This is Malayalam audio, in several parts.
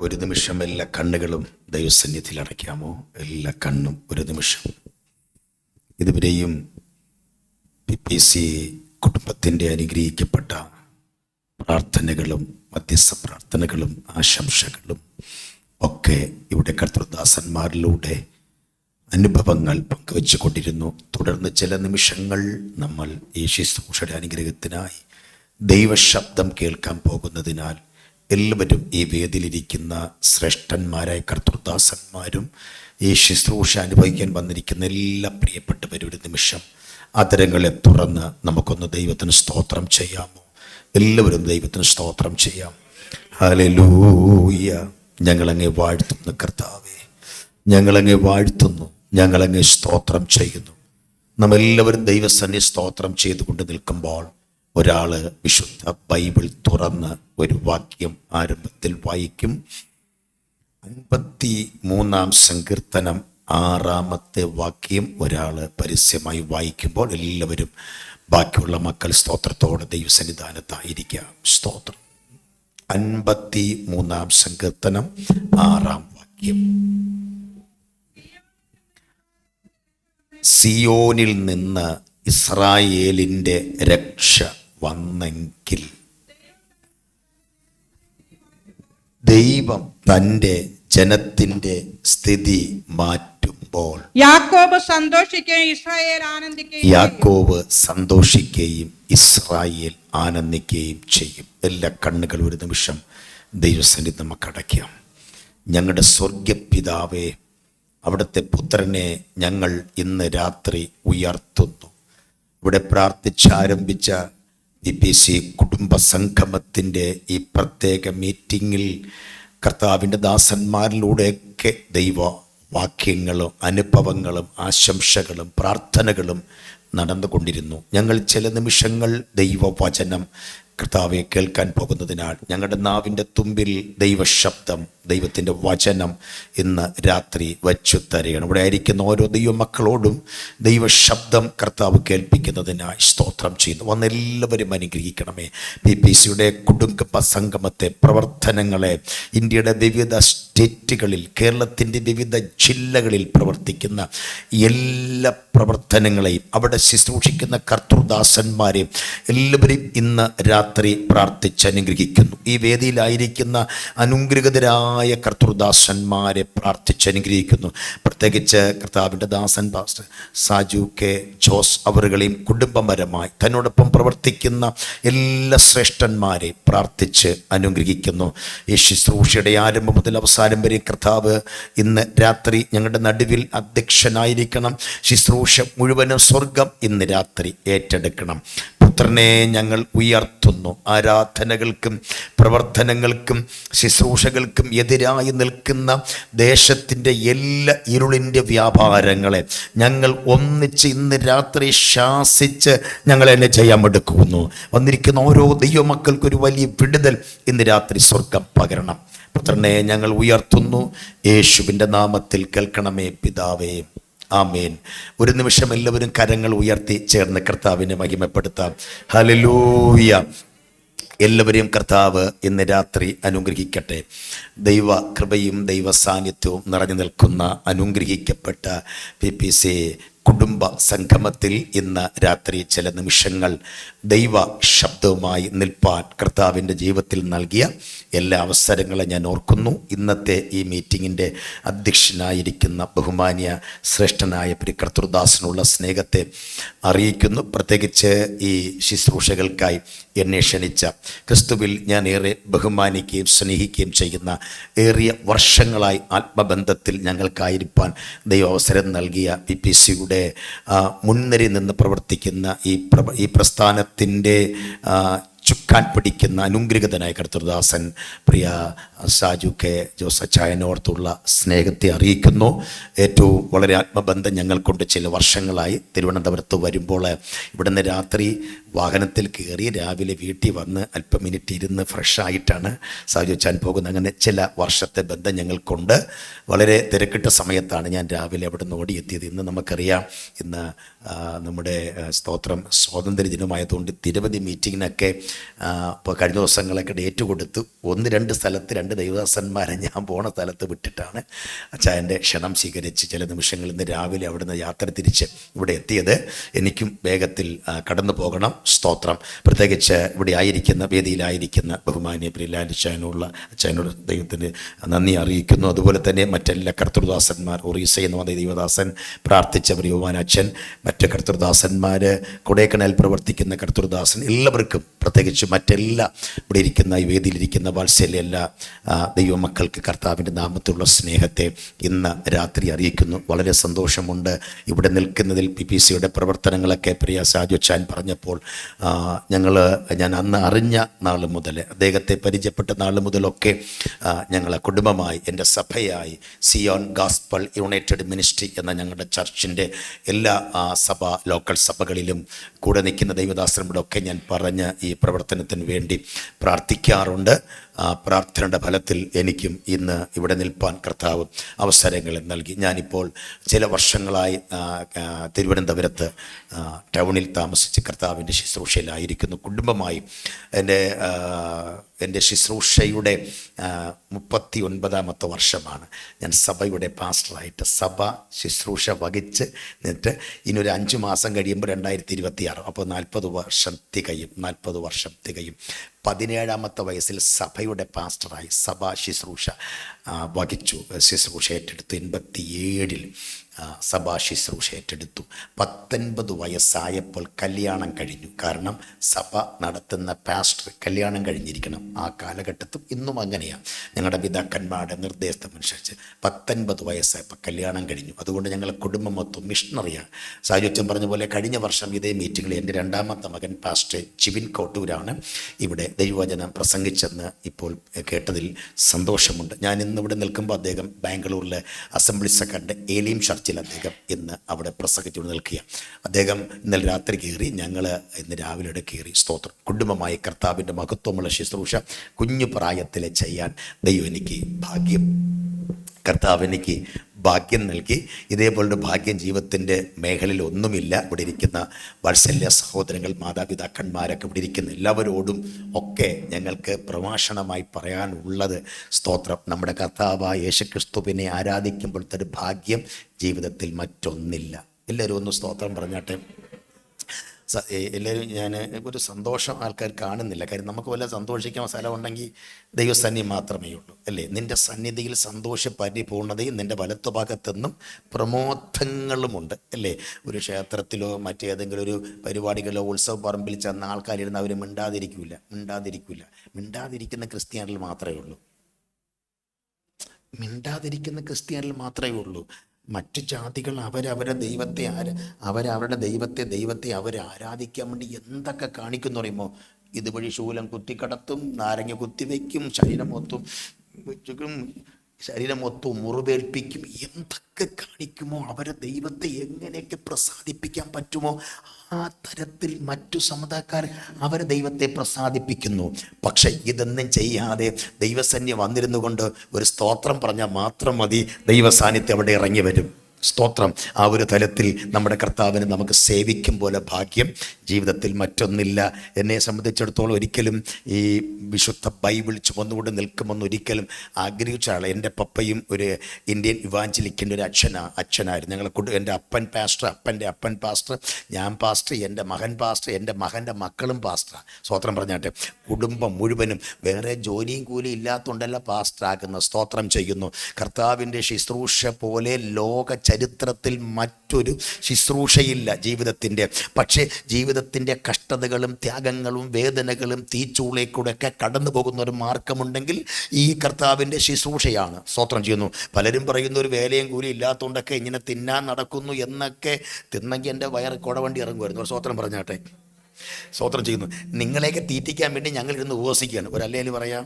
ഒരു നിമിഷം എല്ലാ കണ്ണുകളും ദൈവസന്നിധിയിൽ അടയ്ക്കാമോ? എല്ലാ കണ്ണും ഒരു നിമിഷം. ഇതുവരെയും PPC കുടുംബത്തിൻ്റെ അനുഗ്രഹിക്കപ്പെട്ട പ്രാർത്ഥനകളും മധ്യസ്ഥ പ്രാർത്ഥനകളും ആശംസകളും ഒക്കെ ഇവിടെ കർത്തൃദാസന്മാരിലൂടെ അനുഭവങ്ങൾ പങ്കുവെച്ചു കൊണ്ടിരുന്നു. തുടർന്ന് ചില നിമിഷങ്ങൾ നമ്മൾ ഈ ശുശ്രൂഷയുടെ അനുഗ്രഹത്തിനായി ദൈവശബ്ദം കേൾക്കാൻ പോകുന്നതിനാൽ എല്ലാവരും ഈ വേദിയിലിരിക്കുന്ന ശ്രേഷ്ഠന്മാരായ കർത്തൃദാസന്മാരും ഈ ശുശ്രൂഷ അനുഭവിക്കാൻ വന്നിരിക്കുന്ന എല്ലാ പ്രിയപ്പെട്ടവരും ഒരു നിമിഷം അതരങ്ങളെ തുറന്ന് നമുക്കൊന്ന് ദൈവത്തിന് സ്തോത്രം ചെയ്യാമോ? എല്ലാവരും ദൈവത്തിന് സ്തോത്രം ചെയ്യാം. ഹല്ലേലൂയ. ഞങ്ങളങ്ങേ വാഴ്ത്തുന്നു കർത്താവേ, ഞങ്ങളങ്ങേ വാഴ്ത്തുന്നു, ഞങ്ങളങ്ങേ സ്തോത്രം ചെയ്യുന്നു. നമ്മെല്ലാവരും ദൈവസന്നിധി സ്തോത്രം ചെയ്തുകൊണ്ട് നിൽക്കുമ്പോൾ ഒരാൾ വിശുദ്ധ ബൈബിൾ തുറന്ന് ഒരു വാക്യം ആരംഭത്തിൽ വായിക്കും. 53-ാം സങ്കീർത്തനം 6-ാമത്തെ വാക്യം ഒരാൾ പരസ്യമായി വായിക്കുമ്പോൾ എല്ലാവരും ബാക്കിയുള്ള മക്കൾ സ്തോത്രത്തോടെ ദൈവസന്നിധാനത്തായിരിക്കാം. സ്തോത്രം. 53-ാം സങ്കീർത്തനം 6-ാം വാക്യം. സിയോനിൽ നിന്ന് ഇസ്രായേലിൻ്റെ രക്ഷ വന്നെങ്കിൽ ദൈവം തൻ്റെ ജനത്തിൻ്റെ സ്ഥിതി മാറ്റുമ്പോൾ യാക്കോബ് സന്തോഷിക്കുകയും ഇസ്രായേൽ ആനന്ദിക്കുകയും യാക്കോബ് സന്തോഷിക്കുകയും ഇസ്രായേൽ ആനന്ദിക്കുകയും ചെയ്യും. എല്ലാ കണ്ണുകളും ഒരു നിമിഷം ദൈവസന്നിധി നമുക്ക് അടയ്ക്കാം. ഞങ്ങളുടെ സ്വർഗപിതാവേ, അവിടുത്തെ പുത്രനെ ഞങ്ങൾ ഇന്ന് രാത്രി ഉയർത്തുന്നു. ഇവിടെ പ്രാർത്ഥിച്ചാരംഭിച്ച PPC കുടുംബ സംഗമത്തിൻ്റെ ഈ പ്രത്യേക മീറ്റിങ്ങിൽ കർത്താവിൻ്റെ ദാസന്മാരിലൂടെയൊക്കെ ദൈവ വാക്യങ്ങളും അനുഭവങ്ങളും ആശംസകളും പ്രാർത്ഥനകളും നടന്നുകൊണ്ടിരുന്നു. ഞങ്ങൾ ചില നിമിഷങ്ങൾ ദൈവവചനം കർത്താവെ കേൾക്കാൻ പോകുന്നതിനാൽ ഞങ്ങളുടെ നാവിൻ്റെ തുമ്പിൽ ദൈവശബ്ദം, ദൈവത്തിൻ്റെ വചനം ഇന്ന് രാത്രി വച്ചു തരികയാണ്. ഇവിടെ ആയിരിക്കുന്ന ഓരോ ദൈവമക്കളോടും ദൈവശബ്ദം കർത്താവ് കേൾപ്പിക്കുന്നതിനായി സ്തോത്രം ചെയ്യുന്നു. വന്നെല്ലാവരും അനുഗ്രഹിക്കണമേ. PPCയുടെ കുടുംബ സംഗമത്തെ പ്രവർത്തനങ്ങളെ ഇന്ത്യയുടെ വിവിധ സ്റ്റേറ്റുകളിൽ, കേരളത്തിൻ്റെ വിവിധ ജില്ലകളിൽ പ്രവർത്തിക്കുന്ന എല്ലാ പ്രവർത്തനങ്ങളെയും അവിടെ ശുശ്രൂഷിക്കുന്ന കർത്തൃദാസന്മാരെയും എല്ലാവരെയും ഇന്ന് രാത്രി പ്രാർത്ഥിച്ച് അനുഗ്രഹിക്കുന്നു. ഈ വേദിയിലായിരിക്കുന്ന അനുഗ്രഹിതരായ കർത്തൃദാസന്മാരെ പ്രാർത്ഥിച്ച് അനുഗ്രഹിക്കുന്നു. പ്രത്യേകിച്ച് കർത്താവിൻ്റെ ദാസൻ പാസ്റ്റർ സാജു കെ ജോസ് അവരുകളെയും കുടുംബപരമായി തന്നോടൊപ്പം പ്രവർത്തിക്കുന്ന എല്ലാ ശ്രേഷ്ഠന്മാരെയും പ്രാർത്ഥിച്ച് അനുഗ്രഹിക്കുന്നു. ഈ ശുശ്രൂഷയുടെ ആരംഭം മുതൽ അവസാനം വരെ കർത്താവ് ഇന്ന് രാത്രി ഞങ്ങളുടെ നടുവിൽ അധ്യക്ഷനായിരിക്കണം. ശുശ്രൂഷ മുഴുവനും സ്വർഗം ഇന്ന് രാത്രി ഏറ്റെടുക്കണം. പുത്രനെ ഞങ്ങൾ ഉയർത്തുന്നു. ആരാധനകൾക്കും പ്രവർത്തനങ്ങൾക്കും ശുശ്രൂഷകൾക്കും എതിരായി നിൽക്കുന്ന ദേശത്തിൻ്റെ എല്ലാ ഇരുളിൻ്റെ വ്യാപാരങ്ങളെ ഞങ്ങൾ ഒന്നിച്ച് ഇന്ന് രാത്രി ശാസിച്ച് ഞങ്ങളെന്നെ ചെയ്യാമെടുക്കുന്നു. വന്നിരിക്കുന്ന ഓരോ ദൈവമക്കൾക്കൊരു വലിയ വിടുതൽ ഇന്ന് രാത്രി സ്വർഗം പകരണം. പുത്രനെ ഞങ്ങൾ ഉയർത്തുന്നു. യേശുവിൻ്റെ നാമത്തിൽ കേൾക്കണമേ പിതാവേ, ആമേൻ. ഒരു നിമിഷം എല്ലാവരും കരങ്ങൾ ഉയർത്തി ചേർന്ന് കർത്താവിനെ മഹിമപ്പെടുത്താം. ഹല്ലേലൂയ. എല്ലാവരെയും കർത്താവ് ഇന്ന് രാത്രി അനുഗ്രഹിക്കട്ടെ. ദൈവ കൃപയും ദൈവ സാന്നിധ്യവും നിറഞ്ഞു നിൽക്കുന്ന അനുഗ്രഹിക്കപ്പെട്ട PPC കുടുംബ സംഗമത്തിൽ ഇന്ന് രാത്രി ചില നിമിഷങ്ങൾ ദൈവ ശബ്ദവുമായി നിൽപ്പാൻ കർത്താവിൻ്റെ ജീവിതത്തിൽ നൽകിയ എല്ലാ അവസരങ്ങളും ഞാൻ ഓർക്കുന്നു. ഇന്നത്തെ ഈ മീറ്റിങ്ങിൻ്റെ അധ്യക്ഷനായിരിക്കുന്ന ബഹുമാന്യ ശ്രേഷ്ഠനായ കർത്തൃദാസനുള്ള സ്നേഹത്തെ അറിയിക്കുന്നു. പ്രത്യേകിച്ച് ഈ ശുശ്രൂഷകൾക്കായി എന്നെ ക്ഷണിച്ച, ക്രിസ്തുവിൽ ഞാൻ ഏറെ ബഹുമാനിക്കുകയും സ്നേഹിക്കുകയും ചെയ്യുന്ന, ഏറിയ വർഷങ്ങളായി ആത്മബന്ധത്തിൽ ഞങ്ങൾക്കായിരിക്കാൻ ദൈവ അവസരം നൽകിയ PPCയുടെ മുൻനിരയിൽ നിന്ന് പ്രവർത്തിക്കുന്ന ഈ പ്രസ്ഥാനത്തിൻ്റെ ചുക്കാൻ പിടിക്കുന്ന അനുഗ്രഹിതനായ കർത്തൃദാസൻ പ്രിയ സാജു കെ ജോസ് അച്ചായനോർത്തുള്ള സ്നേഹത്തെ അറിയിക്കുന്നു. ഏറ്റവും വളരെ ആത്മബന്ധം ഞങ്ങൾക്കൊണ്ട് ചില വർഷങ്ങളായി തിരുവനന്തപുരത്ത് വരുമ്പോൾ ഇവിടുന്ന് രാത്രി വാഹനത്തിൽ കയറി രാവിലെ വീട്ടിൽ വന്ന് അല്പം മിനിറ്റ് ഇരുന്ന് ഫ്രഷായിട്ടാണ് സാജുച്ചാൻ പോകുന്നത്. അങ്ങനെ ചില വർഷത്തെ ബന്ധം ഞങ്ങൾക്കുണ്ട്. വളരെ തിരക്കിട്ട സമയത്താണ് ഞാൻ രാവിലെ അവിടെ നിന്ന് ഓടിയെത്തിയത്. ഇന്ന് നമുക്കറിയാം, ഇന്ന് നമ്മുടെ സ്തോത്രം സ്വാതന്ത്ര്യ ദിനമായതുകൊണ്ട് നിരവധി മീറ്റിങ്ങിനൊക്കെ ഇപ്പോൾ കഴിഞ്ഞ ദിവസങ്ങളൊക്കെ ഡേറ്റ് കൊടുത്തു. 1-2 സ്ഥലത്ത് 2 ദൈവദാസന്മാരെ ഞാൻ പോണ സ്ഥലത്ത് വിട്ടിട്ടാണ് അച്ചായൻ്റെ ക്ഷണം സ്വീകരിച്ച് ചില നിമിഷങ്ങളിൽ ഇന്ന് രാവിലെ അവിടുന്ന് യാത്ര തിരിച്ച് ഇവിടെ എത്തിയത്. എനിക്കും വേഗത്തിൽ കടന്നു പോകണം. സ്തോത്രം. പ്രത്യേകിച്ച് ഇവിടെ ആയിരിക്കുന്ന വേദിയിലായിരിക്കുന്ന ബഹുമാന്യ പ്രിയലാൽ അച്ചായനോട് ദൈവത്തിന് നന്ദി അറിയിക്കുന്നു. അതുപോലെ തന്നെ മറ്റെല്ലാ കർത്തൃദാസന്മാർ, ഒറീസ എന്ന് പറഞ്ഞ ദൈവദാസൻ, പ്രാർത്ഥിച്ച പ്രിയവാൻ അച്ഛൻ, മറ്റ് കർത്തൃദാസന്മാർ, കൊടൈക്കനാൽ പ്രവർത്തിക്കുന്ന കർത്തൃദാസൻ, എല്ലാവർക്കും പ്രത്യേകിച്ച് മറ്റെല്ലാ ഇവിടെ ഇരിക്കുന്ന ഈ വേദിയിലിരിക്കുന്ന വാത്സല്യ എല്ലാ ദൈവമക്കൾക്ക് കർത്താവിൻ്റെ നാമത്തിലുള്ള സ്നേഹത്തെ ഇന്ന് രാത്രി അറിയിക്കുന്നു. വളരെ സന്തോഷമുണ്ട് ഇവിടെ നിൽക്കുന്നതിൽ. PPCയുടെ പ്രവർത്തനങ്ങളൊക്കെ പ്രിയ സാജുച്ചാൻ പറഞ്ഞപ്പോൾ ഞാൻ അന്ന് അറിഞ്ഞ നാൾ മുതൽ, അദ്ദേഹത്തെ പരിചയപ്പെട്ട നാൾ മുതലൊക്കെ ഞങ്ങളെ കുടുംബമായി, എൻ്റെ സഭയായി, സിയോൺ ഗാസ്പൽ യുണൈറ്റഡ് മിനിസ്ട്രി എന്ന ഞങ്ങളുടെ ചർച്ചിൻ്റെ എല്ലാ ലോക്കൽ സഭകളിലും കൂടെ നിൽക്കുന്ന ദൈവദാസന്മാരോടൊക്കെ ഞാൻ പറഞ്ഞ് ഈ പ്രവർത്തനത്തിന് വേണ്ടി പ്രാർത്ഥിക്കാറുണ്ട്. പ്രാർത്ഥനയുടെ ഫലത്തിൽ എനിക്കും ഇന്ന് ഇവിടെ നിൽപ്പാൻ കർത്താവ് അവസരങ്ങൾ നൽകി. ഞാനിപ്പോൾ ചില വർഷങ്ങളായി തിരുവനന്തപുരത്ത് ടൗണിൽ താമസിച്ച് കർത്താവിൻ്റെ ശുശ്രൂഷയിലായിരിക്കുന്നു. കുടുംബമായി എൻ്റെ ശുശ്രൂഷയുടെ 39ാമത്തെ വർഷമാണ്. ഞാൻ സഭയുടെ പാസ്റ്ററായിട്ട് സഭ ശുശ്രൂഷ വഹിച്ച് നിന്നിട്ട് ഇനിയൊരു 5 മാസം കഴിയുമ്പോൾ 2026, അപ്പോൾ 40 വർഷം തികയും. 17ാമത്തെ വയസ്സിൽ സഭയുടെ പാസ്റ്ററായി സഭാ ശുശ്രൂഷ വഹിച്ചു. ശുശ്രൂഷ ഏറ്റെടുത്തു. 87-ൽ സഭാ ശുശ്രൂഷ ഏറ്റെടുത്തു. 19 വയസ്സായപ്പോൾ കല്യാണം കഴിഞ്ഞു. കാരണം സഭ നടത്തുന്ന പാസ്റ്റർ കല്യാണം കഴിഞ്ഞിരിക്കണം. ആ കാലഘട്ടത്തും ഇന്നും അങ്ങനെയാണ്. ഞങ്ങളുടെ പിതാക്കന്മാരുടെ നിർദ്ദേശമനുസരിച്ച് 19 വയസ്സായപ്പോൾ കല്യാണം കഴിഞ്ഞു. അതുകൊണ്ട് ഞങ്ങളെ കുടുംബം മൊത്തം മിഷണറിയാണ്. സാജുച്ചൻ പറഞ്ഞ പോലെ കഴിഞ്ഞ വർഷം ഇതേ മീറ്റിങ്ങിൽ എൻ്റെ 2ാമത്തെ മകൻ പാസ്റ്റർ ജിബിൻ കോട്ടൂരാണ് ഇവിടെ ദൈവവചനം പ്രസംഗിച്ചെന്ന് ഇപ്പോൾ കേട്ടതിൽ സന്തോഷമുണ്ട്. ഞാൻ ഇന്നിവിടെ നിൽക്കുമ്പോൾ അദ്ദേഹം ബാംഗ്ലൂരിലെ അസംബ്ലി സെക്രട്ടറി ഏലീം ചർച്ചിൽ അദ്ദേഹം ഇന്ന് അവിടെ പ്രസംഗിച്ചുകൊണ്ട് നിൽക്കുക. അദ്ദേഹം ഇന്നലെ രാത്രി കയറി, ഞങ്ങൾ ഇന്ന് രാവിലെ കയറി. സ്തോത്രം. കുടുംബമായി കർത്താവിൻ്റെ മഹത്വമുള്ള ശുശ്രൂഷ കുഞ്ഞു പ്രായത്തിൽ ചെയ്യാൻ കർത്താവ് എനിക്ക് ഭാഗ്യം നൽകി. ഇതേപോലൊരു ഭാഗ്യം ജീവിതത്തിൻ്റെ മേഖലയിൽ ഒന്നുമില്ല. ഇവിടെ ഇരിക്കുന്ന വാത്സല്യ സഹോദരങ്ങൾ, മാതാപിതാക്കന്മാരൊക്കെ ഇവിടെ ഇരിക്കുന്ന എല്ലാവരോടും ഒക്കെ ഞങ്ങൾക്ക് പ്രഭാഷണമായി പറയാനുള്ളത്, സ്തോത്രം, നമ്മുടെ കർത്താവായ യേശുക്രിസ്തുവിനെ ആരാധിക്കുമ്പോഴത്തെ ഒരു ഭാഗ്യം ജീവിതത്തിൽ മറ്റൊന്നില്ല. എല്ലാവരും ഒന്ന് സ്തോത്രം പറഞ്ഞാട്ടെ. എല്ലാവരും, ഞാൻ ഒരു സന്തോഷം ആൾക്കാർ കാണുന്നില്ല. കാര്യം നമുക്ക് വല്ല സന്തോഷിക്കാൻ സ്ഥലമുണ്ടെങ്കിൽ ദൈവസന്നിധി മാത്രമേ ഉള്ളൂ, അല്ലേ? നിൻ്റെ സന്നിധിയിൽ സന്തോഷ പരിപൂർണതയും നിൻ്റെ വലത്തുഭാഗത്തെന്നും പ്രമോദങ്ങളുമുണ്ട്, അല്ലേ? ഒരു ക്ഷേത്രത്തിലോ മറ്റേതെങ്കിലും ഒരു പരിപാടികളോ ഉത്സവ പറമ്പിൽ ചെന്ന ആൾക്കാരിരുന്ന് അവർ മിണ്ടാതിരിക്കുന്ന ക്രിസ്ത്യാനിൽ മാത്രമേ ഉള്ളൂ. മറ്റു ജാതികൾ അവരവരുടെ ദൈവത്തെ അവരെ ആരാധിക്കാൻ വേണ്ടി എന്തൊക്കെ കാണിക്കുന്നു പറയുമ്പോൾ, ഇതുവഴി ശൂലം കുത്തിക്കടത്തും, നാരങ്ങ കുത്തിവെക്കും, ശരീരം മൊത്തവും മുറിവേൽപ്പിക്കും. എന്തൊക്കെ കാണിക്കുമോ, അവരെ ദൈവത്തെ എങ്ങനെയൊക്കെ പ്രസാദിപ്പിക്കാൻ പറ്റുമോ ആ തരത്തിൽ മറ്റു സമുദായക്കാർ അവരെ ദൈവത്തെ പ്രസാദിപ്പിക്കുന്നു. പക്ഷെ ഇതൊന്നും ചെയ്യാതെ ദൈവസന്നിധി വന്നിരുന്നു കൊണ്ട് ഒരു സ്തോത്രം പറഞ്ഞാൽ മാത്രം മതി, ദൈവസാന്നിധ്യം അവിടെ ഇറങ്ങി വരും. സ്തോത്രം. ആ ഒരു തലത്തിൽ നമ്മുടെ കർത്താവിനെ നമുക്ക് സേവിക്കും പോലെ ഭാഗ്യം ജീവിതത്തിൽ മറ്റൊന്നില്ല. എന്നെ സംബന്ധിച്ചിടത്തോളം ഒരിക്കലും ഈ വിശുദ്ധ ബൈബിൾ ചുമന്നുകൊണ്ട് നിൽക്കുമെന്ന് ഒരിക്കലും ആഗ്രഹിച്ച ആൾ. എൻ്റെ പപ്പയും ഒരു ഇന്ത്യൻ ഇവാഞ്ചലിക്കിൻ്റെ ഒരു അച്ഛനായിരുന്നു. ഞങ്ങളെ എൻ്റെ അപ്പൻ്റെ അപ്പൻ പാസ്റ്റർ, ഞാൻ പാസ്റ്റർ, എൻ്റെ മകൻ പാസ്റ്റർ, എൻ്റെ മകൻ്റെ മക്കളും പാസ്റ്ററാണ്. സ്തോത്രം പറഞ്ഞാട്ടെ. കുടുംബം മുഴുവനും വേറെ ജോലിയും കൂലിയും ഇല്ലാത്തതുകൊണ്ടല്ല പാസ്റ്ററാകുന്ന. സ്തോത്രം ചെയ്യുന്നു. കർത്താവിൻ്റെ ശുശ്രൂഷ പോലെ ലോക ചരിത്രത്തിൽ മറ്റൊരു ശുശ്രൂഷയില്ല ജീവിതത്തിൻ്റെ. പക്ഷേ ജീവിതത്തിൻ്റെ കഷ്ടതകളും ത്യാഗങ്ങളും വേദനകളും തീച്ചൂളേക്കൂടെയൊക്കെ കടന്നു പോകുന്ന ഒരു മാർഗമുണ്ടെങ്കിൽ ഈ കർത്താവിൻ്റെ ശുശ്രൂഷയാണ്. സ്തോത്രം ചെയ്യുന്നു. പലരും പറയുന്ന ഒരു വേലയും കൂലി ഇല്ലാത്തതുകൊണ്ടൊക്കെ ഇങ്ങനെ തിന്നാൻ നടക്കുന്നു എന്നൊക്കെ. തിന്നെങ്കിൽ എൻ്റെ വയറ് കുടവണ്ടി ഇറങ്ങുമായിരുന്നു. ഒരു സ്തോത്രം പറഞ്ഞാട്ടെ. സ്തോത്രം ചെയ്യുന്നു. നിങ്ങളെയൊക്കെ തീറ്റിക്കാൻ വേണ്ടി ഞങ്ങൾ ഇരുന്ന് ഉപവസിക്കുകയാണ്. ഒരല്ലേല് പറയാം.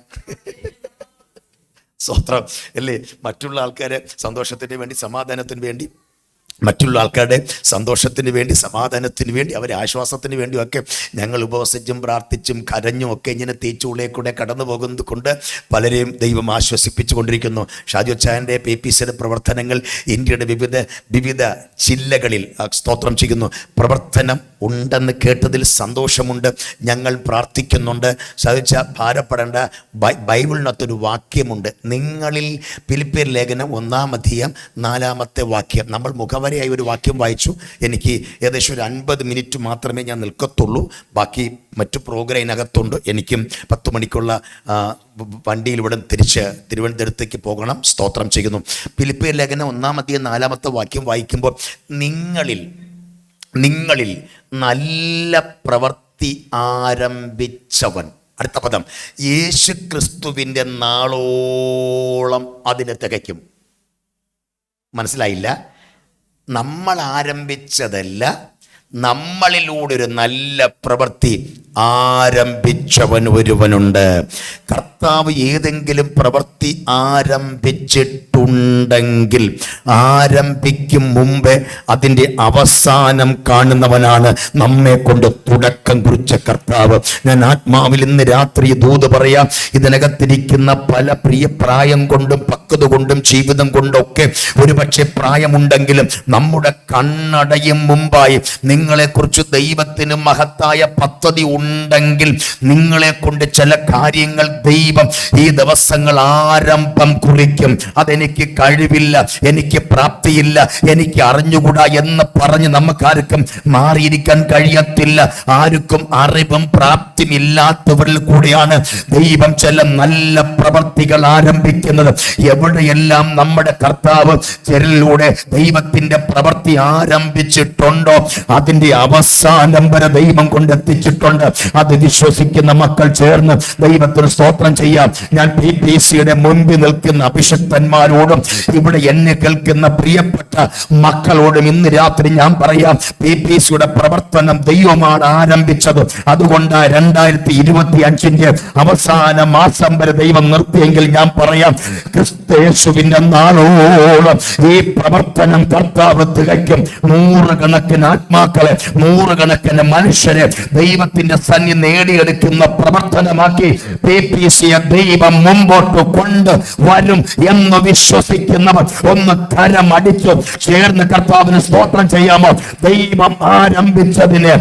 സ്തോത്രം, അല്ലേ? മറ്റുള്ള ആൾക്കാരെ സന്തോഷത്തിന് വേണ്ടി, സമാധാനത്തിന് വേണ്ടി മറ്റുള്ള ആൾക്കാരുടെ സന്തോഷത്തിന് വേണ്ടി, സമാധാനത്തിന് വേണ്ടി, അവരെ ആശ്വാസത്തിന് വേണ്ടിയൊക്കെ ഞങ്ങൾ ഉപവസിച്ചും പ്രാർത്ഥിച്ചും കരഞ്ഞും ഒക്കെ ഇങ്ങനെ തീച്ചുള്ളിൽ കൂടെ കടന്നു പോകുന്നത് കൊണ്ട് പലരെയും ദൈവം ആശ്വസിപ്പിച്ചു കൊണ്ടിരിക്കുന്നു. ഷാജു അച്ചായൻ്റെ PPCയുടെ പ്രവർത്തനങ്ങൾ ഇന്ത്യയുടെ വിവിധ ജില്ലകളിൽ സ്തോത്രം ചെയ്യുന്നു. പ്രവർത്തനം ഉണ്ടെന്ന് കേട്ടതിൽ സന്തോഷമുണ്ട്. ഞങ്ങൾ പ്രാർത്ഥിക്കുന്നുണ്ട്. ഷാജു അച്ചാ ഭാരപ്പെടേണ്ട. ബൈബിളിനകത്തൊരു വാക്യമുണ്ട്. നിങ്ങളിൽ ഫിലിപ്പിയർ ലേഖനം 1-4 വാക്യം. നമ്മൾ മുഖവരയായി ഒരു വാക്യം വായിച്ചു. എനിക്ക് ഏകദേശം ഒരു 50 മിനിറ്റ് മാത്രമേ ഞാൻ നിൽക്കത്തുള്ളൂ. ബാക്കി മറ്റു പ്രോഗ്രാം ഇതിനകത്തുണ്ട്. എനിക്കും 10 മണിക്കുള്ള വണ്ടിയിൽ ഇവിടെ തിരിച്ച് തിരുവനന്തപുരത്തേക്ക് പോകണം. സ്തോത്രം ചെയ്യുന്നു. ഫിലിപ്പിയർ ലേഖനം 1-4 വാക്യം വായിക്കുമ്പോൾ നിങ്ങളിൽ നല്ല പ്രവൃത്തി ആരംഭിച്ചവൻ, അടുത്ത പദം, യേശു ക്രിസ്തുവിൻ്റെ നാളോളം അതിനെ തികയ്ക്കും. മനസ്സിലായില്ല? നമ്മൾ ആരംഭിച്ചതല്ല, നമ്മളിലൂടെ ഒരു നല്ല പ്രവൃത്തി ആരംഭിച്ചവൻ ഒരുവനുണ്ട്. കർത്താവ് ഏതെങ്കിലും പ്രവൃത്തി ആരംഭിച്ചിട്ടുണ്ടെങ്കിൽ ആരംഭിക്കും മുമ്പേ അതിൻ്റെ അവസാനം കാണുന്നവനാണ് നമ്മെ കൊണ്ട് തുടക്കം കുറിച്ച കർത്താവ്. ഞാൻ ആത്മാവിൽ ഇന്ന് രാത്രി ദൂത് പറയാം. ഇതിനകത്തിരിക്കുന്ന പല പ്രായം കൊണ്ടും പക്വത കൊണ്ടും ജീവിതം കൊണ്ടൊക്കെ ഒരുപക്ഷെ പ്രായമുണ്ടെങ്കിലും നമ്മുടെ കണ്ണടയും മുമ്പായി നിങ്ങളെക്കുറിച്ച് ദൈവത്തിന് മഹത്തായ പദ്ധതി ഉണ്ടെങ്കിൽ നിങ്ങളെ കൊണ്ട് ചില കാര്യങ്ങൾ ദൈവം ഈ ദിവസങ്ങൾ ആരംഭം കുറിക്കും. അതെനിക്ക് കഴിവില്ല, എനിക്ക് പ്രാപ്തിയില്ല, എനിക്ക് അറിഞ്ഞുകൂടാ എന്ന് പറഞ്ഞ് നമുക്കാർക്കും മാറിയിരിക്കാൻ കഴിയത്തില്ല. ആർക്കും അറിവും പ്രാപ്തിയും ഇല്ലാത്തവരിൽ കൂടിയാണ് ദൈവം ചില നല്ല പ്രവർത്തികൾ ആരംഭിക്കുന്നത്. എവിടെയെല്ലാം നമ്മുടെ കർത്താവ് ചിലരിലൂടെ ദൈവത്തിന്റെ പ്രവൃത്തി ആരംഭിച്ചിട്ടുണ്ടോ അതിന്റെ അവസാനം വരെ ദൈവം കൊണ്ടെത്തിച്ചിട്ടുണ്ട്. അത് വിശ്വസിക്കുന്ന മക്കൾ ചേർന്ന് ദൈവത്തിന് സ്തോത്രം ചെയ്യാം. ഞാൻ PPCയുടെ മുൻപിൽ നിൽക്കുന്ന അഭിഷക്തന്മാരോടും ഇവിടെ എന്നെ കേൾക്കുന്ന പ്രിയപ്പെട്ട മക്കളോടും ഇന്ന് രാത്രി ഞാൻ പറയാം, PPCയുടെ പ്രവർത്തനം ദൈവമാണ് ആരംഭിച്ചത്. അതുകൊണ്ട് 2025 അവസാന മാസം വരെ ദൈവം നിർത്തിയെങ്കിൽ ഞാൻ പറയാം, ക്രിസ്തുയേശുവിന്റെ നാളോളം ഈ പ്രവർത്തനം കർത്താവ് തികയ്ക്കും. 100 കണക്കിന് ആത്മാക്കളെ, 100 കണക്കിന് മനുഷ്യരെ ദൈവത്തിന്റെ സന്നി നേടിയെടുക്കുന്ന പ്രവർത്തനമാക്കി PPCയെ ദൈവം മുമ്പോട്ട് കൊണ്ട് വരും എന്ന് വിശ്വസിക്കുന്നവർ ഒന്ന് കരമടിച്ചു ചേർന്ന് കർത്താവിന് സ്തോത്രം ചെയ്യാമോ? ദൈവം ആരംഭിച്ചതിനെ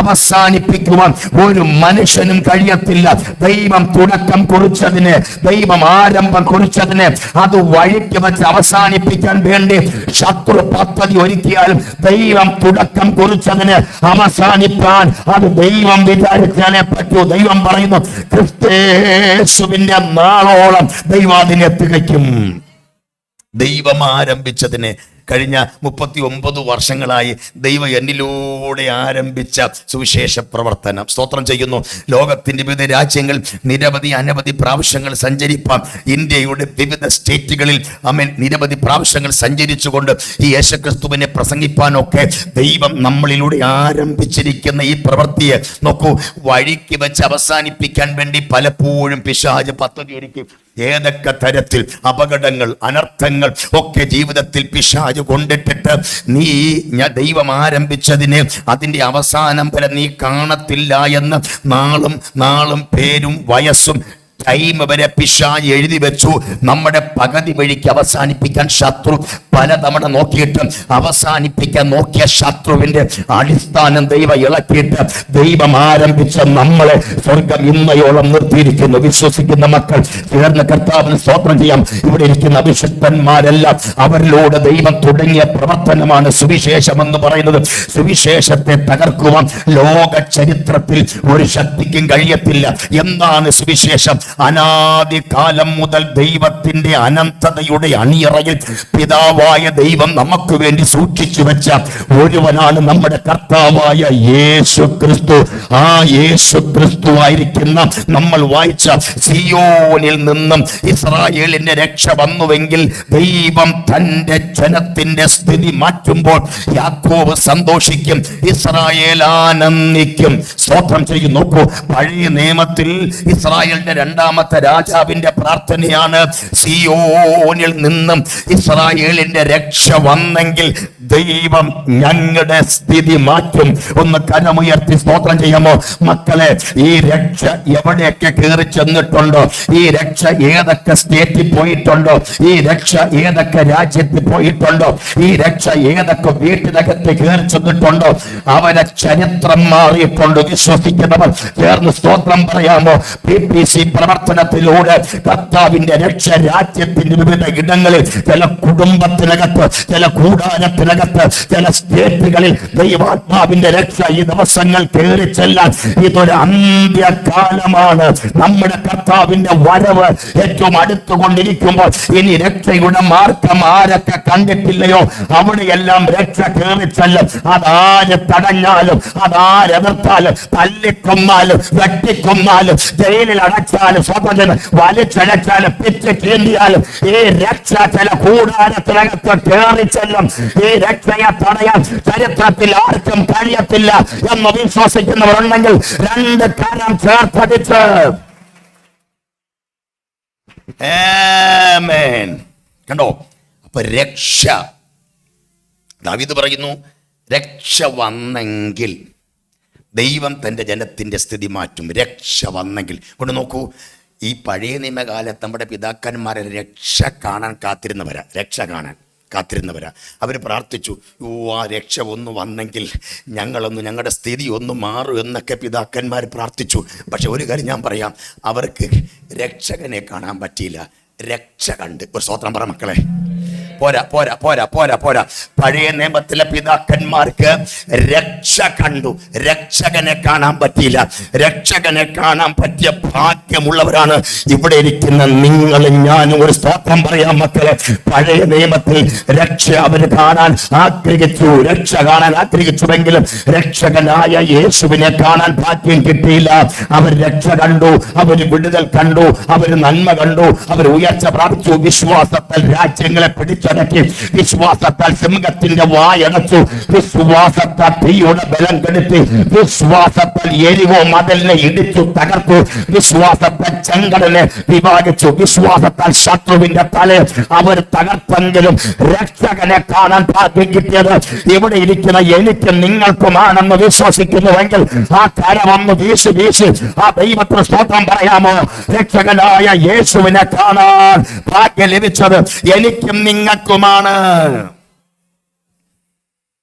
അവസാനിപ്പിക്കുവാൻ ഒരു മനുഷ്യനും കഴിയത്തില്ല. ദൈവം തുടക്കം കുറിച്ചതിനെ, ദൈവം ആരംഭം കുറിച്ചതിനെ അത് വഴിക്ക് വെച്ച് അവസാനിപ്പിക്കാൻ വേണ്ടി ശത്രു പദ്ധതി ഒരുക്കിയാലും ദൈവം തുടക്കം കുറിച്ചതിനെ അവസാനിപ്പാൻ അത് ദൈവം വിചാരിച്ചാലേ പറ്റൂ. ദൈവം പറയുന്നു, ക്രിസ്തുയേശുവിന്റെ നാളോളം ദൈവം അതിനെ തികയ്ക്കും. ദൈവം ആരംഭിച്ചതിനെ കഴിഞ്ഞ 39 വർഷങ്ങളായി ദൈവം എന്നിലൂടെ ആരംഭിച്ച സുവിശേഷ പ്രവർത്തനം സ്തോത്രം ചെയ്യുന്നു. ലോകത്തിന്റെ വിവിധ രാജ്യങ്ങൾ അനവധി പ്രാവശ്യങ്ങൾ സഞ്ചരിപ്പാൻ, ഇന്ത്യയുടെ വിവിധ സ്റ്റേറ്റുകളിൽ നിരവധി പ്രാവശ്യങ്ങൾ സഞ്ചരിച്ചുകൊണ്ട് ഈ യേശുക്രിസ്തുവിനെ പ്രസംഗിപ്പാനൊക്കെ ദൈവം നമ്മളിലൂടെ ആരംഭിച്ചിരിക്കുന്ന ഈ പ്രവൃത്തിയെ നോക്കൂ, വഴിക്ക് വെച്ച് അവസാനിപ്പിക്കാൻ വേണ്ടി പലപ്പോഴും പിശാച് പദ്ധതിയൊരുക്കി. ഏതൊക്കെ തരത്തിൽ അപകടങ്ങൾ, അനർത്ഥങ്ങൾ ഒക്കെ ജീവിതത്തിൽ പിശാച് കൊണ്ടിട്ടിട്ട് നീ ദൈവം ആരംഭിച്ചതിനെ അതിന്റെ അവസാനം വരെ നീ കാണത്തില്ല എന്ന് നാളും പേരും വയസ്സും ടൈം വരെ പിശാച് എഴുതി വെച്ചു. നമ്മുടെ പകുതി വഴിക്ക് അവസാനിപ്പിക്കാൻ ശത്രു പലതവണ നോക്കിയിട്ട് അവസാനിപ്പിക്കാൻ നോക്കിയ ശത്രുവിന്റെ അടിസ്ഥാനം ദൈവം ഇളക്കിയിട്ട് ദൈവം ആരംഭിച്ച നമ്മളെ സ്വർഗം ഇന്നയോളം നിർത്തിയിരിക്കുന്നു. വിശ്വസിക്കുന്ന മക്കൾ ചേർന്ന് കർത്താവിന് സ്തോത്രം ചെയ്യാം. ഇവിടെ ഇരിക്കുന്ന അഭിഷക്തന്മാരെല്ലാം അവരിലൂടെ ദൈവം തുടങ്ങിയ പ്രവർത്തനമാണ് സുവിശേഷം എന്ന് പറയുന്നത്. സുവിശേഷത്തെ തകർക്കുവാൻ ലോക ചരിത്രത്തിൽ ഒരു ശക്തിക്കും കഴിയത്തില്ല. എന്താണ് സുവിശേഷം? അനാദികാലം മുതൽ ദൈവത്തിന്റെ അനന്തതയുടെ അണിയറയിൽ പിതാവായ ദൈവം നമുക്ക് വേണ്ടി സൂക്ഷിച്ചു വെച്ച ഒരുവനാണ് നമ്മുടെ കർത്താവായ യേശു ക്രിസ്തു. ആ യേശു ക്രിസ്തു ആയിരിക്കുന്ന നമ്മൾ വായിച്ച സിയോനിൽ നിന്നും ഇസ്രായേലിന്റെ രക്ഷ വന്നുവെങ്കിൽ ദൈവം തന്റെ ജനത്തിന്റെ സ്ഥിതി മാറ്റുമ്പോൾ യാക്കോബ് സന്തോഷിക്കും, ഇസ്രായേൽ ആനന്ദിക്കും. സ്തോത്രം ചെയ്യും. നോക്കൂ, പഴയ നിയമത്തിൽ ഇസ്രായേലിന്റെ രണ്ടാമത്തെ രാജാവിന്റെ പ്രാർത്ഥനയാണ്, സിയോനിൽ നിന്നും ഇസ്രായേലിന്റെ രക്ഷ വന്നെങ്കിൽ ദൈവം ഞങ്ങളുടെ സ്ഥിതി മാറ്റും. ഒന്ന് കരമുയർത്തി സ്തോത്രം ചെയ്യാമോ മക്കളെ? ഈ രക്ഷ എവിടെയൊക്കെ കയറി ചെന്നിട്ടുണ്ടോ, ഈ രക്ഷ ഏതൊക്കെ സ്റ്റേറ്റിൽ പോയിട്ടുണ്ടോ, ഈ രക്ഷ ഏതൊക്കെ രാജ്യത്തിൽ പോയിട്ടുണ്ടോ, ഈ രക്ഷ ഏതൊക്കെ വീട്ടിനകത്ത് കയറി ചെന്നിട്ടുണ്ടോ, അവരെ ചരിത്രം മാറിയിട്ടുണ്ട്. വിശ്വസിക്കുന്നവർ ചേർന്ന് സ്തോത്രം പറയാമോ? PPC പ്രവർത്തനത്തിലൂടെ കർത്താവിന്റെ രക്ഷ രാജ്യത്തിന്റെ വിവിധ ഇടങ്ങളിൽ, ചില കുടുംബത്തിനകത്ത്, ചില കൂടാരത്തിനകത്ത്, ചില സ്റ്റേറ്റുകളിൽ ദൈവാത്മാവിന്റെ രക്ഷ ഈ ദിവസങ്ങൾ കയറി ചെല്ലാൻ ഇതൊരു അന്ത്യകാലമാണ്. നമ്മുടെ കർത്താവിന്റെ വരവ് ഏറ്റവും അടുത്തുകൊണ്ടിരിക്കുമ്പോൾ ഇനി രക്ഷയുടെ മാർഗം ആരൊക്കെ കണ്ടിട്ടില്ലയോ അവിടെയെല്ലാം രക്ഷ കയറി ചെല്ലും. അതാര് തടഞ്ഞാലും, അതാരെതിർത്താലും, തല്ലിക്കൊന്നാലും, വെട്ടിക്കൊന്നാലും, ജയിലിൽ അടച്ചാലും, സ്വതന്ത്രം വലിച്ചടച്ചാലും, പിച്ച് ചീന്തിയാലും ഈ രക്ഷ ചില കൂടാരത്തിനകത്ത് കയറി ചെല്ലും. ഈ രക്ഷയെ തടയാൻ ചരിത്രത്തിൽ ആർക്കും കഴിയത്തില്ല എന്ന് വിശ്വസിക്കുന്നവരുണ്ടെങ്കിൽ രണ്ട് കരം ചേർത്തടിച്ച് ആമേൻ. കണ്ടോ? അപ്പൊ രക്ഷ, ദാവീദ് പറയുന്നു, രക്ഷ വന്നെങ്കിൽ ദൈവം തൻ്റെ ജനത്തിൻ്റെ സ്ഥിതി മാറ്റും. രക്ഷ വന്നെങ്കിൽ കൊണ്ട് നോക്കൂ, ഈ പഴയ നിയമകാലത്ത് നമ്മുടെ പിതാക്കന്മാരെ രക്ഷ കാണാൻ കാത്തിരുന്നവരാ. അവർ പ്രാർത്ഥിച്ചു, ആ രക്ഷ ഒന്ന് വന്നെങ്കിൽ ഞങ്ങളുടെ സ്ഥിതി ഒന്ന് മാറും എന്നൊക്കെ പിതാക്കന്മാർ പ്രാർത്ഥിച്ചു. പക്ഷെ ഒരു കാര്യം ഞാൻ പറയാം, അവർക്ക് രക്ഷകനെ കാണാൻ പറ്റിയില്ല, രക്ഷ കണ്ട്. ഒരു സ്തോത്രം പറ മക്കളെ. പോരാ. പഴയ നിയമത്തിലെ പിതാക്കന്മാർക്ക് രക്ഷ കണ്ടു, രക്ഷകനെ കാണാൻ പറ്റിയില്ല. രക്ഷകനെ കാണാൻ പറ്റിയ ഭാഗ്യമുള്ളവരാണ് ഇവിടെ ഇരിക്കുന്ന നിങ്ങളും ഞാനും. ഒരു സ്തോത്രം പറയാം മക്കളെ. പഴയ നിയമത്തിൽ രക്ഷ അവർ കാണാൻ ആഗ്രഹിച്ചു, രക്ഷ കാണാൻ ആഗ്രഹിച്ചുവെങ്കിലും രക്ഷകനായ യേശുവിനെ കാണാൻ ഭാഗ്യം കിട്ടിയില്ല. അവർ രക്ഷ കണ്ടു, അവർ വിടുതൽ കണ്ടു, അവർ നന്മ കണ്ടു, അവർ ഉയർച്ച പ്രാപിച്ചു. വിശ്വാസത്താൽ രാജ്യങ്ങളെ പിടിച്ചടക്കി, വിശ്വാസത്താൽ സിംഹത്തിന്റെ വായടച്ചു, വിശ്വാസത്താൽ തീയുടെ ബലം കെടുത്തി, വിശ്വാസത്താൽ എരിവോ മതിലിനെ ഇടിച്ചു തകർത്തു, വിശ്വാസത്താൽ ചെങ്കടലിനെ വിഭാഗിച്ചു, വിശ്വാസത്താൽ ശത്രുവിന്റെ തല അവർ തകർത്തെങ്കിലും രക്ഷകനെ കാണാൻ ഭാഗ്യം കിട്ടിയത് ഇവിടെ ഇരിക്കുന്ന എനിക്ക് നിങ്ങൾക്കുമാണെന്ന് വിശ്വസിക്കുന്നുവെങ്കിൽ ആ കരമൊന്ന് വീശി ആ ദൈവത്തിന് സ്തോത്രം പറയാമോ? രക്ഷകനായ യേശുവിനെ കാണാൻ ഭാഗ്യം ലഭിച്ചത് എനിക്കും നിങ്ങൾക്കുമാണ്.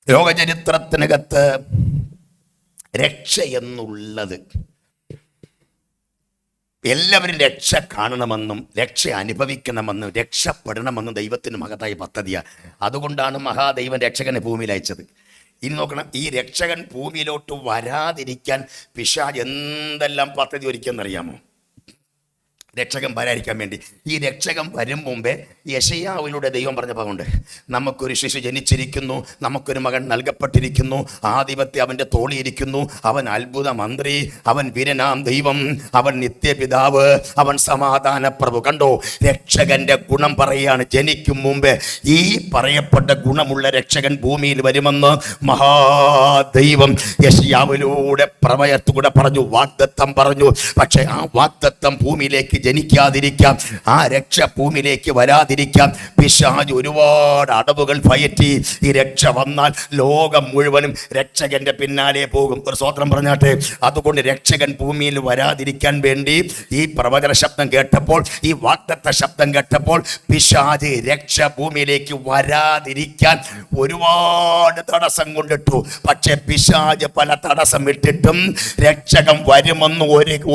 ലോകചരിത്രത്തിനകത്ത് രക്ഷ എന്നുള്ളത് എല്ലാവരും രക്ഷ കാണണമെന്നും രക്ഷ അനുഭവിക്കണമെന്നും രക്ഷപ്പെടണമെന്നും ദൈവത്തിന് മഹത്തായ പദ്ധതിയാണ്. അതുകൊണ്ടാണ് മഹാദൈവൻ രക്ഷകനെ ഭൂമിയിൽ അയച്ചത്. ഇനി നോക്കണം, ഈ രക്ഷകൻ ഭൂമിയിലോട്ട് വരാതിരിക്കാൻ പിശാച് എന്തെല്ലാം പദ്ധതി ഒരുക്കിയെന്നറിയാമോ? രക്ഷകൻ വരാതിരിക്കാൻ വേണ്ടി. ഈ രക്ഷകൻ വരും മുമ്പേ യെശയ്യാവിലൂടെ ദൈവം പറഞ്ഞപ്പോണ്ട്, നമുക്കൊരു ശിശു ജനിച്ചിരിക്കുന്നു, നമുക്കൊരു മകൻ നൽകപ്പെട്ടിരിക്കുന്നു, ആധിപത്യം അവൻ്റെ തോളിയിരിക്കുന്നു, അവൻ അത്ഭുത മന്ത്രി, അവൻ വീരനാം ദൈവം, അവൻ നിത്യപിതാവ്, അവൻ സമാധാന പ്രഭു. കണ്ടോ, രക്ഷകന്റെ ഗുണം പറയുകയാണ്. ജനിക്കും മുമ്പേ ഈ പറയപ്പെട്ട ഗുണമുള്ള രക്ഷകൻ ഭൂമിയിൽ വരുമെന്ന് മഹാദൈവം യെശയ്യാവിലൂടെ പ്രവചനത്തിലൂടെ പറഞ്ഞു, വാഗ്ദത്തം പറഞ്ഞു. പക്ഷെ ആ വാഗ്ദത്തം ഭൂമിയിലേക്ക് ജനിക്കാതിരിക്കാം, ആ രക്ഷ ഭൂമിയിലേക്ക് വരാതിരിക്കാം പിശാച് ഒരുപാട് അടവുകൾ പയറ്റി. ഈ രക്ഷ വന്നാൽ ലോകം മുഴുവനും രക്ഷകന്റെ പിന്നാലെ പോകും. ഒരു സ്തോത്രം പറഞ്ഞാട്ടെ. അതുകൊണ്ട് രക്ഷകൻ ഭൂമിയിൽ വരാതിരിക്കാൻ വേണ്ടി ഈ പ്രവചന ശബ്ദം കേട്ടപ്പോൾ, ഈ വാഗ്ദത്ത ശബ്ദം കേട്ടപ്പോൾ പിശാച് രക്ഷ ഭൂമിയിലേക്ക് വരാതിരിക്കാൻ ഒരുപാട് തടസ്സം കൊണ്ടിട്ടു. പക്ഷെ പിശാച് പല തടസ്സം ഇട്ടിട്ടും രക്ഷകൻ വരുമെന്ന്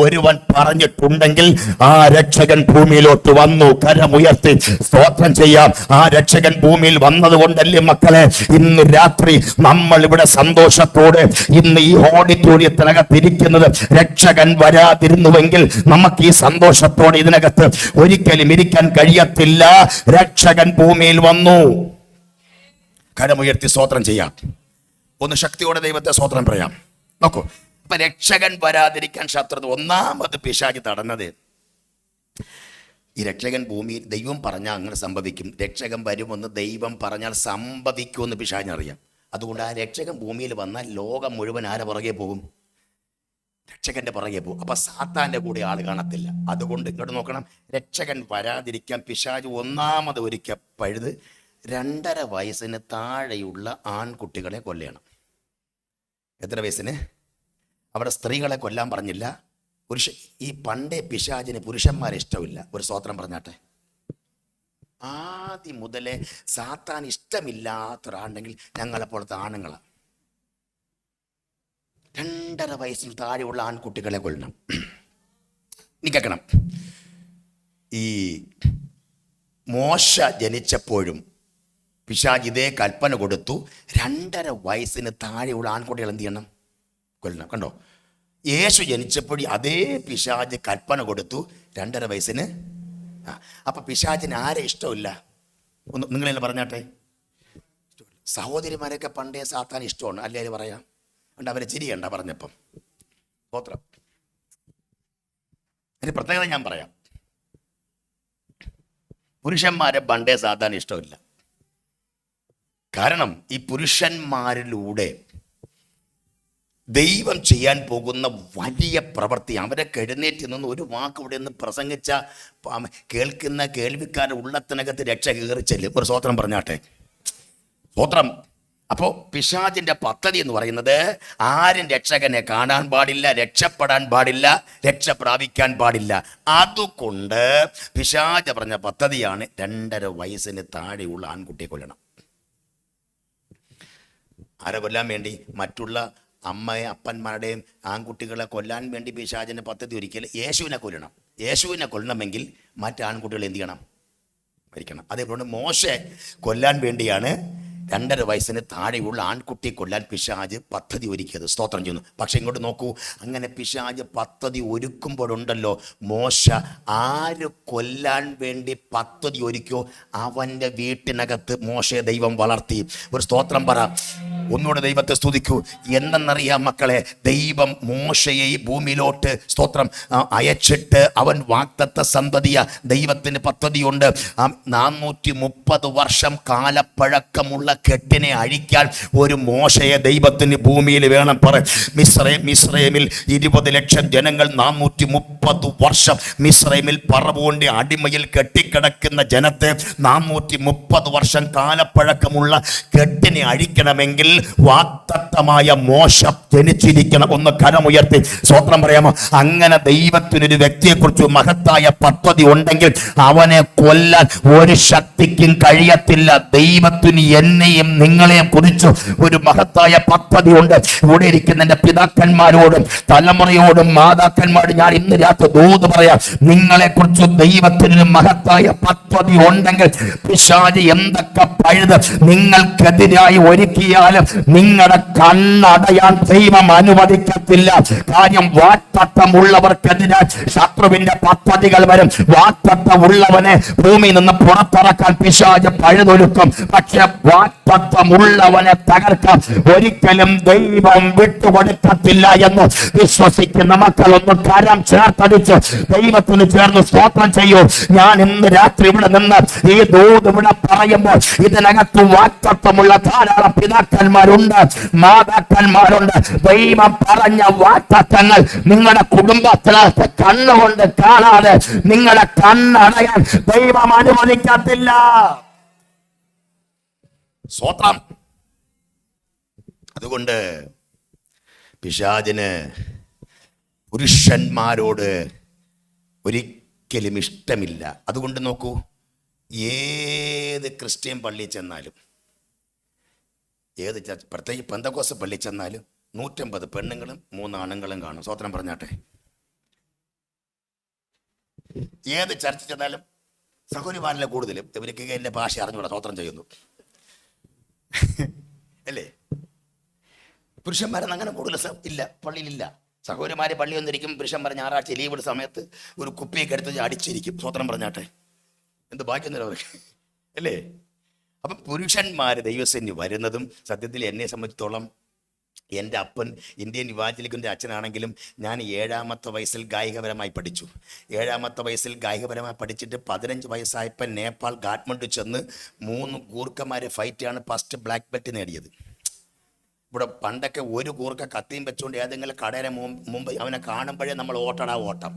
ഒരുവൻ പറഞ്ഞിട്ടുണ്ടെങ്കിൽ ആ രക്ഷകൻ ഭൂമിയിലോട്ട് വന്നു. കരമുയർത്തി സ്തോത്രം ചെയ്യാം. ആ രക്ഷകൻ ഭൂമിയിൽ വന്നത് കൊണ്ടല്ലേ മക്കളെ ഇന്ന് രാത്രി നമ്മൾ ഇവിടെ സന്തോഷത്തോടെ ഇന്ന് ഈ ഓഡിറ്റോറിയത്തിനകത്തിരിക്കുന്നത്. രക്ഷകൻ വരാതിരുന്നുവെങ്കിൽ നമുക്ക് ഈ സന്തോഷത്തോടെ ഇതിനകത്ത് ഒരിക്കലും ഇരിക്കാൻ കഴിയത്തില്ല. രക്ഷകൻ ഭൂമിയിൽ വന്നു. കരമുയർത്തി സ്തോത്രം ചെയ്യാം. ഒന്ന് ശക്തിയോടെ ദൈവത്തെ സ്തോത്രം പറയാം. നോക്കൂ, അപ്പൊ രക്ഷകൻ വരാതിരിക്കാൻ ശത്രു ഒന്നാമത് പിശാച് തടഞ്ഞത്, ഈ രക്ഷകൻ ഭൂമിയിൽ ദൈവം പറഞ്ഞാൽ അങ്ങനെ സംഭവിക്കും, രക്ഷകൻ വരുമെന്ന് ദൈവം പറഞ്ഞാൽ സംഭവിക്കുമെന്ന് പിശാചിനറിയാം. അതുകൊണ്ട് ആ രക്ഷകൻ ഭൂമിയിൽ വന്നാൽ ലോകം മുഴുവൻ ആരെ പുറകെ പോകും? രക്ഷകന്റെ പുറകെ പോകും. അപ്പൊ സാത്താന്റെ കൂടെ ആൾ കാണത്തില്ല. അതുകൊണ്ട് ഇങ്ങോട്ട് നോക്കണം, രക്ഷകൻ വരാതിരിക്കാൻ പിശാച് ഒന്നാമത് ഒരിക്കൽ പഴുത് 2.5 വയസ്സിന് താഴെയുള്ള ആൺകുട്ടികളെ കൊല്ലണം. എത്ര വയസ്സിന്? അവിടെ സ്ത്രീകളെ കൊല്ലാൻ പറഞ്ഞില്ല. ഈ പണ്ടേ പിശാചിന് പുരുഷന്മാരെ ഇഷ്ടമില്ല. ഒരു സ്തോത്രം പറഞ്ഞാട്ടെ. ആദ്യം മുതലേ സാത്താൻ ഇഷ്ടമില്ലാത്തൊരാളുണ്ടെങ്കിൽ ഞങ്ങളെപ്പോലത്തെ ആണുങ്ങളാണ്. 2.5 വയസ്സിന് താഴെയുള്ള ആൺകുട്ടികളെ കൊല്ലണം. നീ കേൾക്കണം, ഈ മോശ ജനിച്ചപ്പോഴും പിശാച് ഇതേ കൽപ്പന കൊടുത്തു. 2.5 വയസ്സിന് താഴെയുള്ള ആൺകുട്ടികൾ എന്ത് ചെയ്യണം? കൊല്ലണം. കണ്ടോ, യേശു ജനിച്ചപ്പോഴും അതേ പിശാച് കൽപ്പന കൊടുത്തു 2.5 വയസ്സിന്. അപ്പൊ പിശാചിന് ആരെ ഇഷ്ടമില്ല? ഒന്ന് നിങ്ങളെല്ലാം പറഞ്ഞാട്ടെ. സഹോദരിമാരൊക്കെ പണ്ടേ സാത്താൻ ഇഷ്ടമാണ്, അല്ലേ? പറയാം. അതുകൊണ്ട് അവരെ ചിരിയണ്ട പറഞ്ഞപ്പം. സ്തോത്രം. അതിന് പ്രത്യേകത ഞാൻ പറയാം. പുരുഷന്മാരെ പണ്ടേ സാത്താൻ ഇഷ്ടമില്ല. കാരണം ഈ പുരുഷന്മാരിലൂടെ ദൈവം ചെയ്യാൻ പോകുന്ന വലിയ പ്രവൃത്തി, അവരൊക്കെ എഴുന്നേറ്റ് നിന്ന് ഒരു വാക്ക് ഇവിടെ നിന്ന് പ്രസംഗിച്ച കേൾക്കുന്ന കേൾവിക്കാരുടെ ഉള്ളത്തിനകത്ത് രക്ഷ കയറി ചെല്ലും. ഒരു സ്തോത്രം പറഞ്ഞാട്ടെ. സ്തോത്രം. അപ്പോൾ പിശാചിന്റെ പദ്ധതി എന്ന് പറയുന്നത് ആരും രക്ഷകനെ കാണാൻ പാടില്ല, രക്ഷപ്പെടാൻ പാടില്ല, രക്ഷ പ്രാപിക്കാൻ പാടില്ല. അതുകൊണ്ട് പിശാച് പറഞ്ഞ പദ്ധതിയാണ് 2.5 വയസ്സിന് താഴെയുള്ള ആൺകുട്ടിയെ കൊല്ലണം. ആരെ കൊല്ലാൻ വേണ്ടി? മറ്റുള്ള അമ്മയെ അപ്പന്മാരുടെയും ആൺകുട്ടികളെ കൊല്ലാൻ വേണ്ടി പിശാചിന്റെ പദ്ധതി ഒരിക്കലും യേശുവിനെ കൊല്ലണം. യേശുവിനെ കൊല്ലണമെങ്കിൽ മറ്റ് ആൺകുട്ടികൾ എന്ത് ചെയ്യണം? മരിക്കണം. അതേപോലെ മോശെ കൊല്ലാൻ വേണ്ടിയാണ് 2.5 വയസ്സിന് താഴെയുള്ള ആൺകുട്ടിയെ കൊല്ലാൻ പിശാച് പദ്ധതി ഒരുക്കിയത്. സ്തോത്രം ചെയ്യുന്നു. പക്ഷെ ഇങ്ങോട്ട് നോക്കൂ, അങ്ങനെ പിശാച് പദ്ധതി ഒരുക്കുമ്പോഴുണ്ടല്ലോ, മോശ ആര് കൊല്ലാൻ വേണ്ടി പദ്ധതി ഒരുക്കിയോ അവൻ്റെ വീട്ടിനകത്ത് മോശയെ ദൈവം വളർത്തി. ഒരു സ്തോത്രം പറ. ഒന്നുകൂടെ ദൈവത്തെ സ്തുതിക്കൂ. എന്തെന്നറിയാം മക്കളെ, ദൈവം മോശയെ ഈ ഭൂമിയിലോട്ട് സ്തോത്രം അയച്ചിട്ട് അവൻ വാഗ്ദത്ത സന്തതിയ. ദൈവത്തിന് പദ്ധതിയുണ്ട്. 430 വർഷം കാലപ്പഴക്കമുള്ള കെട്ടിനെ അഴിക്കാൻ ഒരു മോശയെ ദൈവത്തിന് ഭൂമിയിൽ വേണം. മിസ്രൈമിൽ 20 ലക്ഷം ജനങ്ങൾ 430 വർഷം മിസ്രൈമിൽ പറവോന്റെ അടിമയിൽ കെട്ടിക്കിടക്കുന്ന ജനത്തെ 430 വർഷം കാലപ്പഴക്കമുള്ള കെട്ടിനെ അഴിക്കണമെങ്കിൽ വാഗ്ദത്തമായ മോശ ജനിച്ചിരിക്കണം. ഒന്ന് കരമുയർത്തി സ്തോത്രം പറയാമോ? അങ്ങനെ ദൈവത്തിനൊരു വ്യക്തിയെക്കുറിച്ച് മഹത്തായ പദ്ധതി ഉണ്ടെങ്കിൽ അവനെ കൊല്ലാൻ ഒരു ശക്തിക്കും കഴിയത്തില്ല. ദൈവത്തിന് എന്നെയും നിങ്ങളെയും കുറിച്ച് ഒരു മഹത്തായ പദ്ധതി ഉണ്ട്. ഇവിടെ ഇരിക്കുന്ന എന്റെ പിതാക്കന്മാരോടും തലമുറയോടും മാതാക്കന്മാരോടും ഞാൻ ഇന്ന് രാത്രി ദൂത് പറയാം. നിങ്ങളെ കുറിച്ച് ദൈവത്തിനൊരു മഹത്തായ പദ്ധതി ഉണ്ടെങ്കിൽ പിശാച് എന്തൊക്കെ പഴുത് നിങ്ങൾക്കെതിരായി ഒരുക്കിയാലും നിങ്ങളുടെ കണ്ണടയാൻ ദൈവം അനുവദിക്കത്തില്ല. കാര്യം വാഗ്ദത്തമുള്ളവർക്കെതിരായി ശത്രുവിന്റെ പദ്ധതികൾ വരും. വാഗ്ദത്തമുള്ളവനെ ഭൂമിയിൽ നിന്ന് പുറത്തിറക്കാൻ പിശാച് പഴുതൊരുക്കും. പക്ഷെ വാഗ്ദത്തമുള്ളവനെ തകർക്കാൻ ഒരിക്കലും ദൈവം വിട്ടുകൊടുക്കത്തില്ല എന്ന് വിശ്വസിക്കുന്ന മക്കളൊന്ന് കരം ചേർത്തടിച്ച് ദൈവത്തിന് ചേർന്ന് സ്തോത്രം ചെയ്യൂ. ഞാൻ ഇന്ന് രാത്രി ഇവിടെ നിന്ന് ഈ ദൂത് ഇവിടെ പറയുമ്പോൾ ഇതിനകത്ത് വാഗ്ദത്തമുള്ള ധാരാളം പിതാക്കന്മാരുണ്ട്, മാതാക്കന്മാരുണ്ട്. ദൈവം പറഞ്ഞ വാഗ്ദത്തങ്ങൾ നിങ്ങളുടെ കുടുംബത്തിനകത്ത് കണ്ണുകൊണ്ട് കാണാതെ നിങ്ങളുടെ കണ്ണടയാൻ ദൈവം അനുവദിക്കത്തില്ല. സ്തോത്രം. അതുകൊണ്ട് പിശാചിന് പുരുഷന്മാരോട് ഒരിക്കലും ഇഷ്ടമില്ല. അതുകൊണ്ട് നോക്കൂ, ഏത് ക്രിസ്ത്യൻ പള്ളിയിൽ ചെന്നാലും, ഏത് ചർച്ച്, പ്രത്യേകിച്ച് പെന്തക്കോസ്ത് പള്ളിയിൽ ചെന്നാലും 150 പെണ്ണുങ്ങളും 3 ആണുങ്ങളും കാണും. സ്തോത്രം പറഞ്ഞാട്ടെ. ഏത് ചർച്ച ചെന്നാലും സഹോദരിമാരിലെ കൂടുതലും ഇവർക്ക് എൻ്റെ ഭാഷ അറിഞ്ഞൂടെ സ്തോത്രം ചെയ്യുന്നു, അല്ലേ? പുരുഷന്മാരെന്ന് അങ്ങനെ കൂടുതൽ ഇല്ല, പള്ളിയിലില്ല. സഹോദരിമാരെ പള്ളി വന്നിരിക്കും. പുരുഷന്മാരെ ഞായറാഴ്ച ലീവ് സമയത്ത് ഒരു കുപ്പിയൊക്കെ എടുത്ത് അടിച്ചിരിക്കും. സ്തോത്രം പറഞ്ഞാട്ടെ. എന്ത് ബാക്കിയൊന്നും അവർക്ക്, അല്ലേ? അപ്പം പുരുഷന്മാർ ദൈവസേന വരുന്നതും സത്യത്തിൽ എന്നെ സംബന്ധിച്ചിടത്തോളം, എൻ്റെ അപ്പൻ ഇന്ത്യൻ യുവാജലിക്കിൻ്റെ അച്ഛനാണെങ്കിലും ഞാൻ 7ാമത്തെ വയസ്സിൽ ഗായികപരമായി പഠിച്ചു. 7ാമത്തെ വയസ്സിൽ ഗായികപരമായി പഠിച്ചിട്ട് 15 വയസ്സായപ്പോൾ നേപ്പാൾ കാഠ്മണ്ഡു ചെന്ന് 3 ഗൂർഖമാരെ ഫൈറ്റാണ് ഫസ്റ്റ് ബ്ലാക്ക് ബെൽറ്റ് നേടിയത്. ഇവിടെ പണ്ടൊക്കെ ഒരു കൂർക്ക കത്തിയും വെച്ചുകൊണ്ട് ഏതെങ്കിലും കടയുടെ മുമ്പ് അവനെ കാണുമ്പോഴേ നമ്മൾ ഓട്ടം.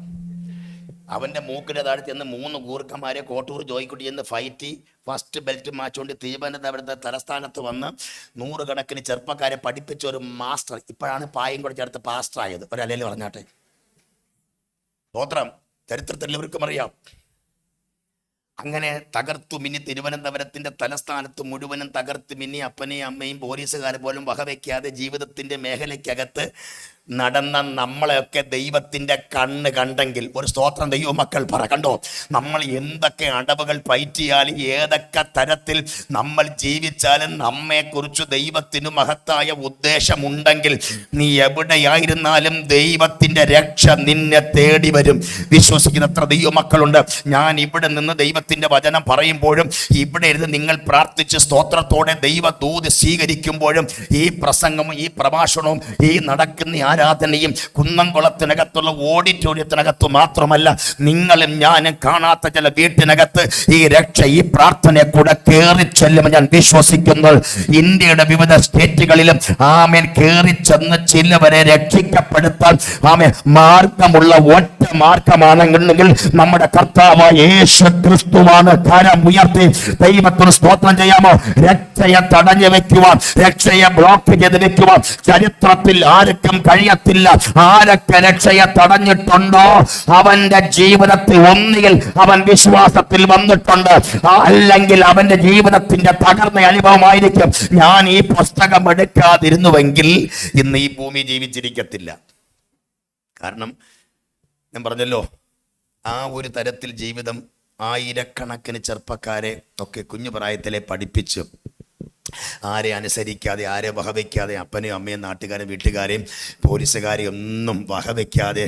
അവൻ്റെ മൂക്കിൻ്റെ താഴത്ത് ചെന്ന് 3 ഗൂർഖന്മാരെ കോട്ടൂർ ജോയിക്കുട്ടി ചെന്ന് ഫൈറ്റ് ഫസ്റ്റ് ബെൽറ്റ് മാച്ചുകൊണ്ട് തിരുവനന്തപുരത്തെ തലസ്ഥാനത്ത് വന്ന് 100 കണക്കിന് ചെറുപ്പക്കാരെ പഠിപ്പിച്ച ഒരു മാസ്റ്റർ. ഇപ്പോഴാണ് പായം കൂടെ ചേർത്ത് പാസ്റ്റർ ആയത്. ഒരലയിൽ പറഞ്ഞാട്ടെ. സ്തോത്രം. ചരിത്രത്തിൽ എല്ലാവർക്കും അറിയാം. അങ്ങനെ തകർത്തു മിന്നി തിരുവനന്തപുരത്തിന്റെ തലസ്ഥാനത്ത് മുഴുവനും തകർത്ത് മിന്നി അപ്പനെയും അമ്മയും പോലീസുകാരെ പോലും വകവയ്ക്കാതെ ജീവിതത്തിന്റെ മേഖലയ്ക്കകത്ത് നടന്ന നമ്മളെയൊക്കെ ദൈവത്തിന്റെ കണ്ണ് കണ്ടെങ്കിൽ ഒരു സ്തോത്രം ദൈവ മക്കൾ പറ. കണ്ടോ, നമ്മൾ എന്തൊക്കെ അടവുകൾ പയറ്റിയാലും ഏതൊക്കെ തരത്തിൽ നമ്മൾ ജീവിച്ചാലും നമ്മെക്കുറിച്ച് ദൈവത്തിന് മഹത്തായ ഉദ്ദേശമുണ്ടെങ്കിൽ നീ എവിടെയായിരുന്നാലും ദൈവത്തിന്റെ രക്ഷ നിന്നെ തേടി വരും. വിശ്വസിക്കുന്നത്ര ദൈവ മക്കളുണ്ട്. ഞാൻ ഇവിടെ നിന്ന് ദൈവത്തിന്റെ വചനം പറയുമ്പോഴും ഇവിടെ ഇരുന്ന് നിങ്ങൾ പ്രാർത്ഥിച്ച് സ്തോത്രത്തോടെ ദൈവദൂത് സ്വീകരിക്കുമ്പോഴും ഈ പ്രസംഗവും ഈ പ്രഭാഷണവും ഈ നടക്കുന്ന ആരാധനയും കുന്നംകുളത്തിനകത്തുള്ള ഓഡിറ്റോറിയത്തിനകത്ത് മാത്രമല്ല, നിങ്ങളും ഞാനും കാണാത്ത ചില വീട്ടിനകത്ത് ഈ രക്ഷ ഈ പ്രാർത്ഥനയെ കൂടെ കയറി ചെല്ലുമ്പോൾ ഞാൻ വിശ്വസിക്കുന്നു ഇന്ത്യയുടെ വിവിധ സ്റ്റേറ്റുകളിലും ആമേൻ കയറി ചെന്ന് ചിലവരെ രക്ഷിക്കപ്പെടുത്താൻ ആമേൻ മാർഗമുള്ള ഒറ്റ മാർഗമാണെങ്കിൽ നമ്മുടെ കർത്താവായ യേശു ക്രിസ്തുവാണ്. കരം ഉയർത്തി ദൈവത്തിന് സ്തോത്രം ചെയ്യാമോ? രക്ഷയെ തടഞ്ഞു വെക്കുവാൻ, രക്ഷയെ ബ്ലോക്ക് ചെയ്ത് വെക്കുവാൻ ചരിത്രത്തിൽ ആർക്കും കഴിയത്തില്ല. ആരൊക്കെ രക്ഷയെ തടഞ്ഞിട്ടുണ്ടോ അവന്റെ ജീവിതത്തിൽ ഒന്നുകിൽ അവൻ വിശ്വാസത്തിൽ വന്നിട്ടുണ്ട്, അല്ലെങ്കിൽ അവന്റെ ജീവിതത്തിന്റെ തകർന്ന അനുഭവമായിരിക്കും. ഞാൻ ഈ പുസ്തകം എടുക്കാതിരുന്നുവെങ്കിൽ ഇന്ന് ഈ ഭൂമി ജീവിച്ചിരിക്കത്തില്ല. കാരണം ഞാൻ പറഞ്ഞല്ലോ, ആ ഒരു തരത്തിൽ ജീവിതം ആയിരക്കണക്കിന് ചെറുപ്പക്കാരെ ഒക്കെ കുഞ്ഞുപ്രായത്തിലെ പഠിപ്പിച്ചു. ആരെ അനുസരിക്കാതെ, ആരെ വകവയ്ക്കാതെ, അപ്പനെയും അമ്മയും നാട്ടുകാരെയും വീട്ടുകാരെയും പോലീസുകാരെയും ഒന്നും വകവയ്ക്കാതെ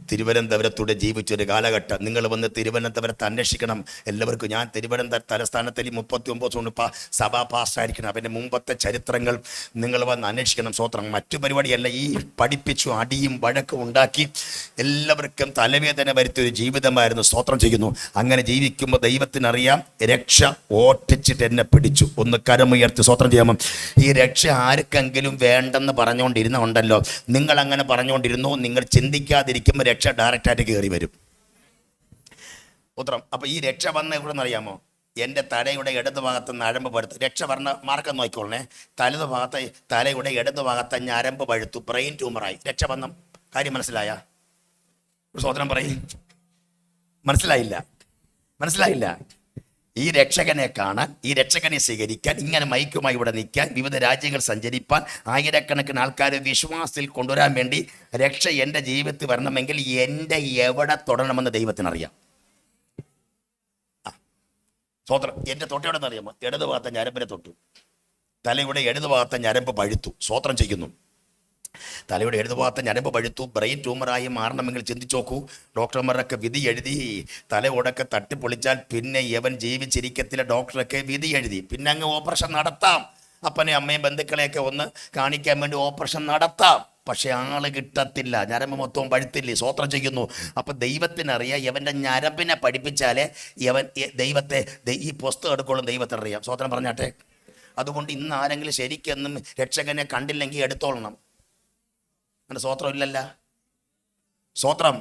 തിരുവനന്തപുരത്തൂടെ ജീവിച്ചൊരു കാലഘട്ടം. നിങ്ങൾ വന്ന് തിരുവനന്തപുരത്ത് അന്വേഷിക്കണം. എല്ലാവർക്കും ഞാൻ തിരുവനന്തപുരം തലസ്ഥാനത്തിൽ 39 കൊണ്ട് സഭാ പാസ്റ്റായിരിക്കണം. അവൻ്റെ മുമ്പത്തെ ചരിത്രങ്ങൾ നിങ്ങൾ വന്ന് അന്വേഷിക്കണം. സ്തോത്രം. മറ്റു പരിപാടിയല്ല, ഈ പഠിപ്പിച്ചു അടിയും വഴക്കും ഉണ്ടാക്കി എല്ലാവർക്കും തലവേദന വരുത്തിയൊരു ജീവിതമായിരുന്നു. സ്തോത്രം ചെയ്യുന്നു. അങ്ങനെ ജീവിക്കുമ്പോൾ ദൈവത്തിനറിയാം രക്ഷ ഓട്ടിച്ചിട്ട് എന്നെ പിടിച്ചു. ഒന്ന് കരമുയർത്തി സ്തോത്രം ചെയ്യാമോ? ഈ രക്ഷ ആർക്കെങ്കിലും വേണ്ടെന്ന് പറഞ്ഞുകൊണ്ടിരുന്നുണ്ടല്ലോ, നിങ്ങൾ അങ്ങനെ പറഞ്ഞുകൊണ്ടിരുന്നു. നിങ്ങൾ ചിന്തിക്കാതിരിക്കുമ്പോൾ രക്ഷ ഡയറക്റ്റായിട്ട് കയറി വരും. ഉത്തരം. അപ്പൊ ഈ രക്ഷ വന്ന എവിടെ നിന്നറിയാമോ? എൻ്റെ തലയുടെ ഇടതു ഭാഗത്ത് ഞരമ്പ് പഴുത്തു. രക്ഷ പറഞ്ഞ മാർക്കം നോക്കിക്കോളണേ. തലയുടെ ഇടതു ഭാഗത്ത് ഞരമ്പ് പഴുത്തു, ബ്രെയിൻ ട്യൂമറായി. രക്ഷ വന്ന കാര്യം മനസ്സിലായ? സോദരം പറയും. മനസ്സിലായില്ല. ഈ രക്ഷകനെ കാണാൻ, ഈ രക്ഷകനെ സ്വീകരിക്കാൻ, ഇങ്ങനെ മൈക്കുമായി ഇവിടെ നിൽക്കാൻ, വിവിധ രാജ്യങ്ങൾ സഞ്ചരിപ്പാൻ, ആയിരക്കണക്കിന് ആൾക്കാരെ വിശ്വാസത്തിൽ കൊണ്ടുവരാൻ വേണ്ടി രക്ഷ എൻ്റെ ജീവിതത്തിൽ വരണമെങ്കിൽ എൻ്റെ എവിടെ തൊടണമെന്ന് ദൈവത്തിനറിയാം. സ്വോത്രം. എൻ്റെ തൊട്ടയുടെ അറിയാമോ? ഇടതു ഭാഗത്തെ ഞരമ്പിനെ തൊട്ടു. തലയുടെ ഇടതു ഭാഗത്തെ ഞരമ്പ് പഴുത്തു. സ്വോത്രം ചെയ്യുന്നു. തലയുടെ ഇടതുഭാഗത്തെ ഞരമ്പ് പഴുത്തു, ബ്രെയിൻ ട്യൂമറായി മാറണമെങ്കിൽ ചിന്തിച്ചു നോക്കൂ. ഡോക്ടർമാരൊക്കെ വിധി എഴുതി. തലയോടൊക്കെ തട്ടിപ്പൊളിച്ചാൽ പിന്നെ ഇവൻ ജീവിച്ചിരിക്കത്തില്ല. ഡോക്ടറൊക്കെ വിധി എഴുതി. പിന്നെ അങ്ങ് ഓപ്പറേഷൻ നടത്താം. അപ്പനെ അമ്മയും ബന്ധുക്കളെയൊക്കെ ഒന്ന് കാണിക്കാൻ വേണ്ടി ഓപ്പറേഷൻ നടത്താം. പക്ഷെ ആള് കിട്ടത്തില്ല. ഞരമ്പ് മൊത്തവും പഴുത്തില്ലേ? സ്വോത്രം ചെയ്യുന്നു. അപ്പൊ ദൈവത്തിനറിയാം ഇവന്റെ ഞരമ്പിനെ പഠിപ്പിച്ചാലേ ദൈവത്തെ ഈ പുസ്തകം എടുക്കോളും. ദൈവത്തിനറിയാം. സ്വോത്രം പറഞ്ഞാട്ടെ. അതുകൊണ്ട് ഇന്ന് ആരെങ്കിലും ശരിക്കൊന്നും രക്ഷകനെ കണ്ടില്ലെങ്കിൽ എടുത്തോളണം. അങ്ങനെ സ്വോത്രം ഇല്ലല്ല. സ്വോത്രം.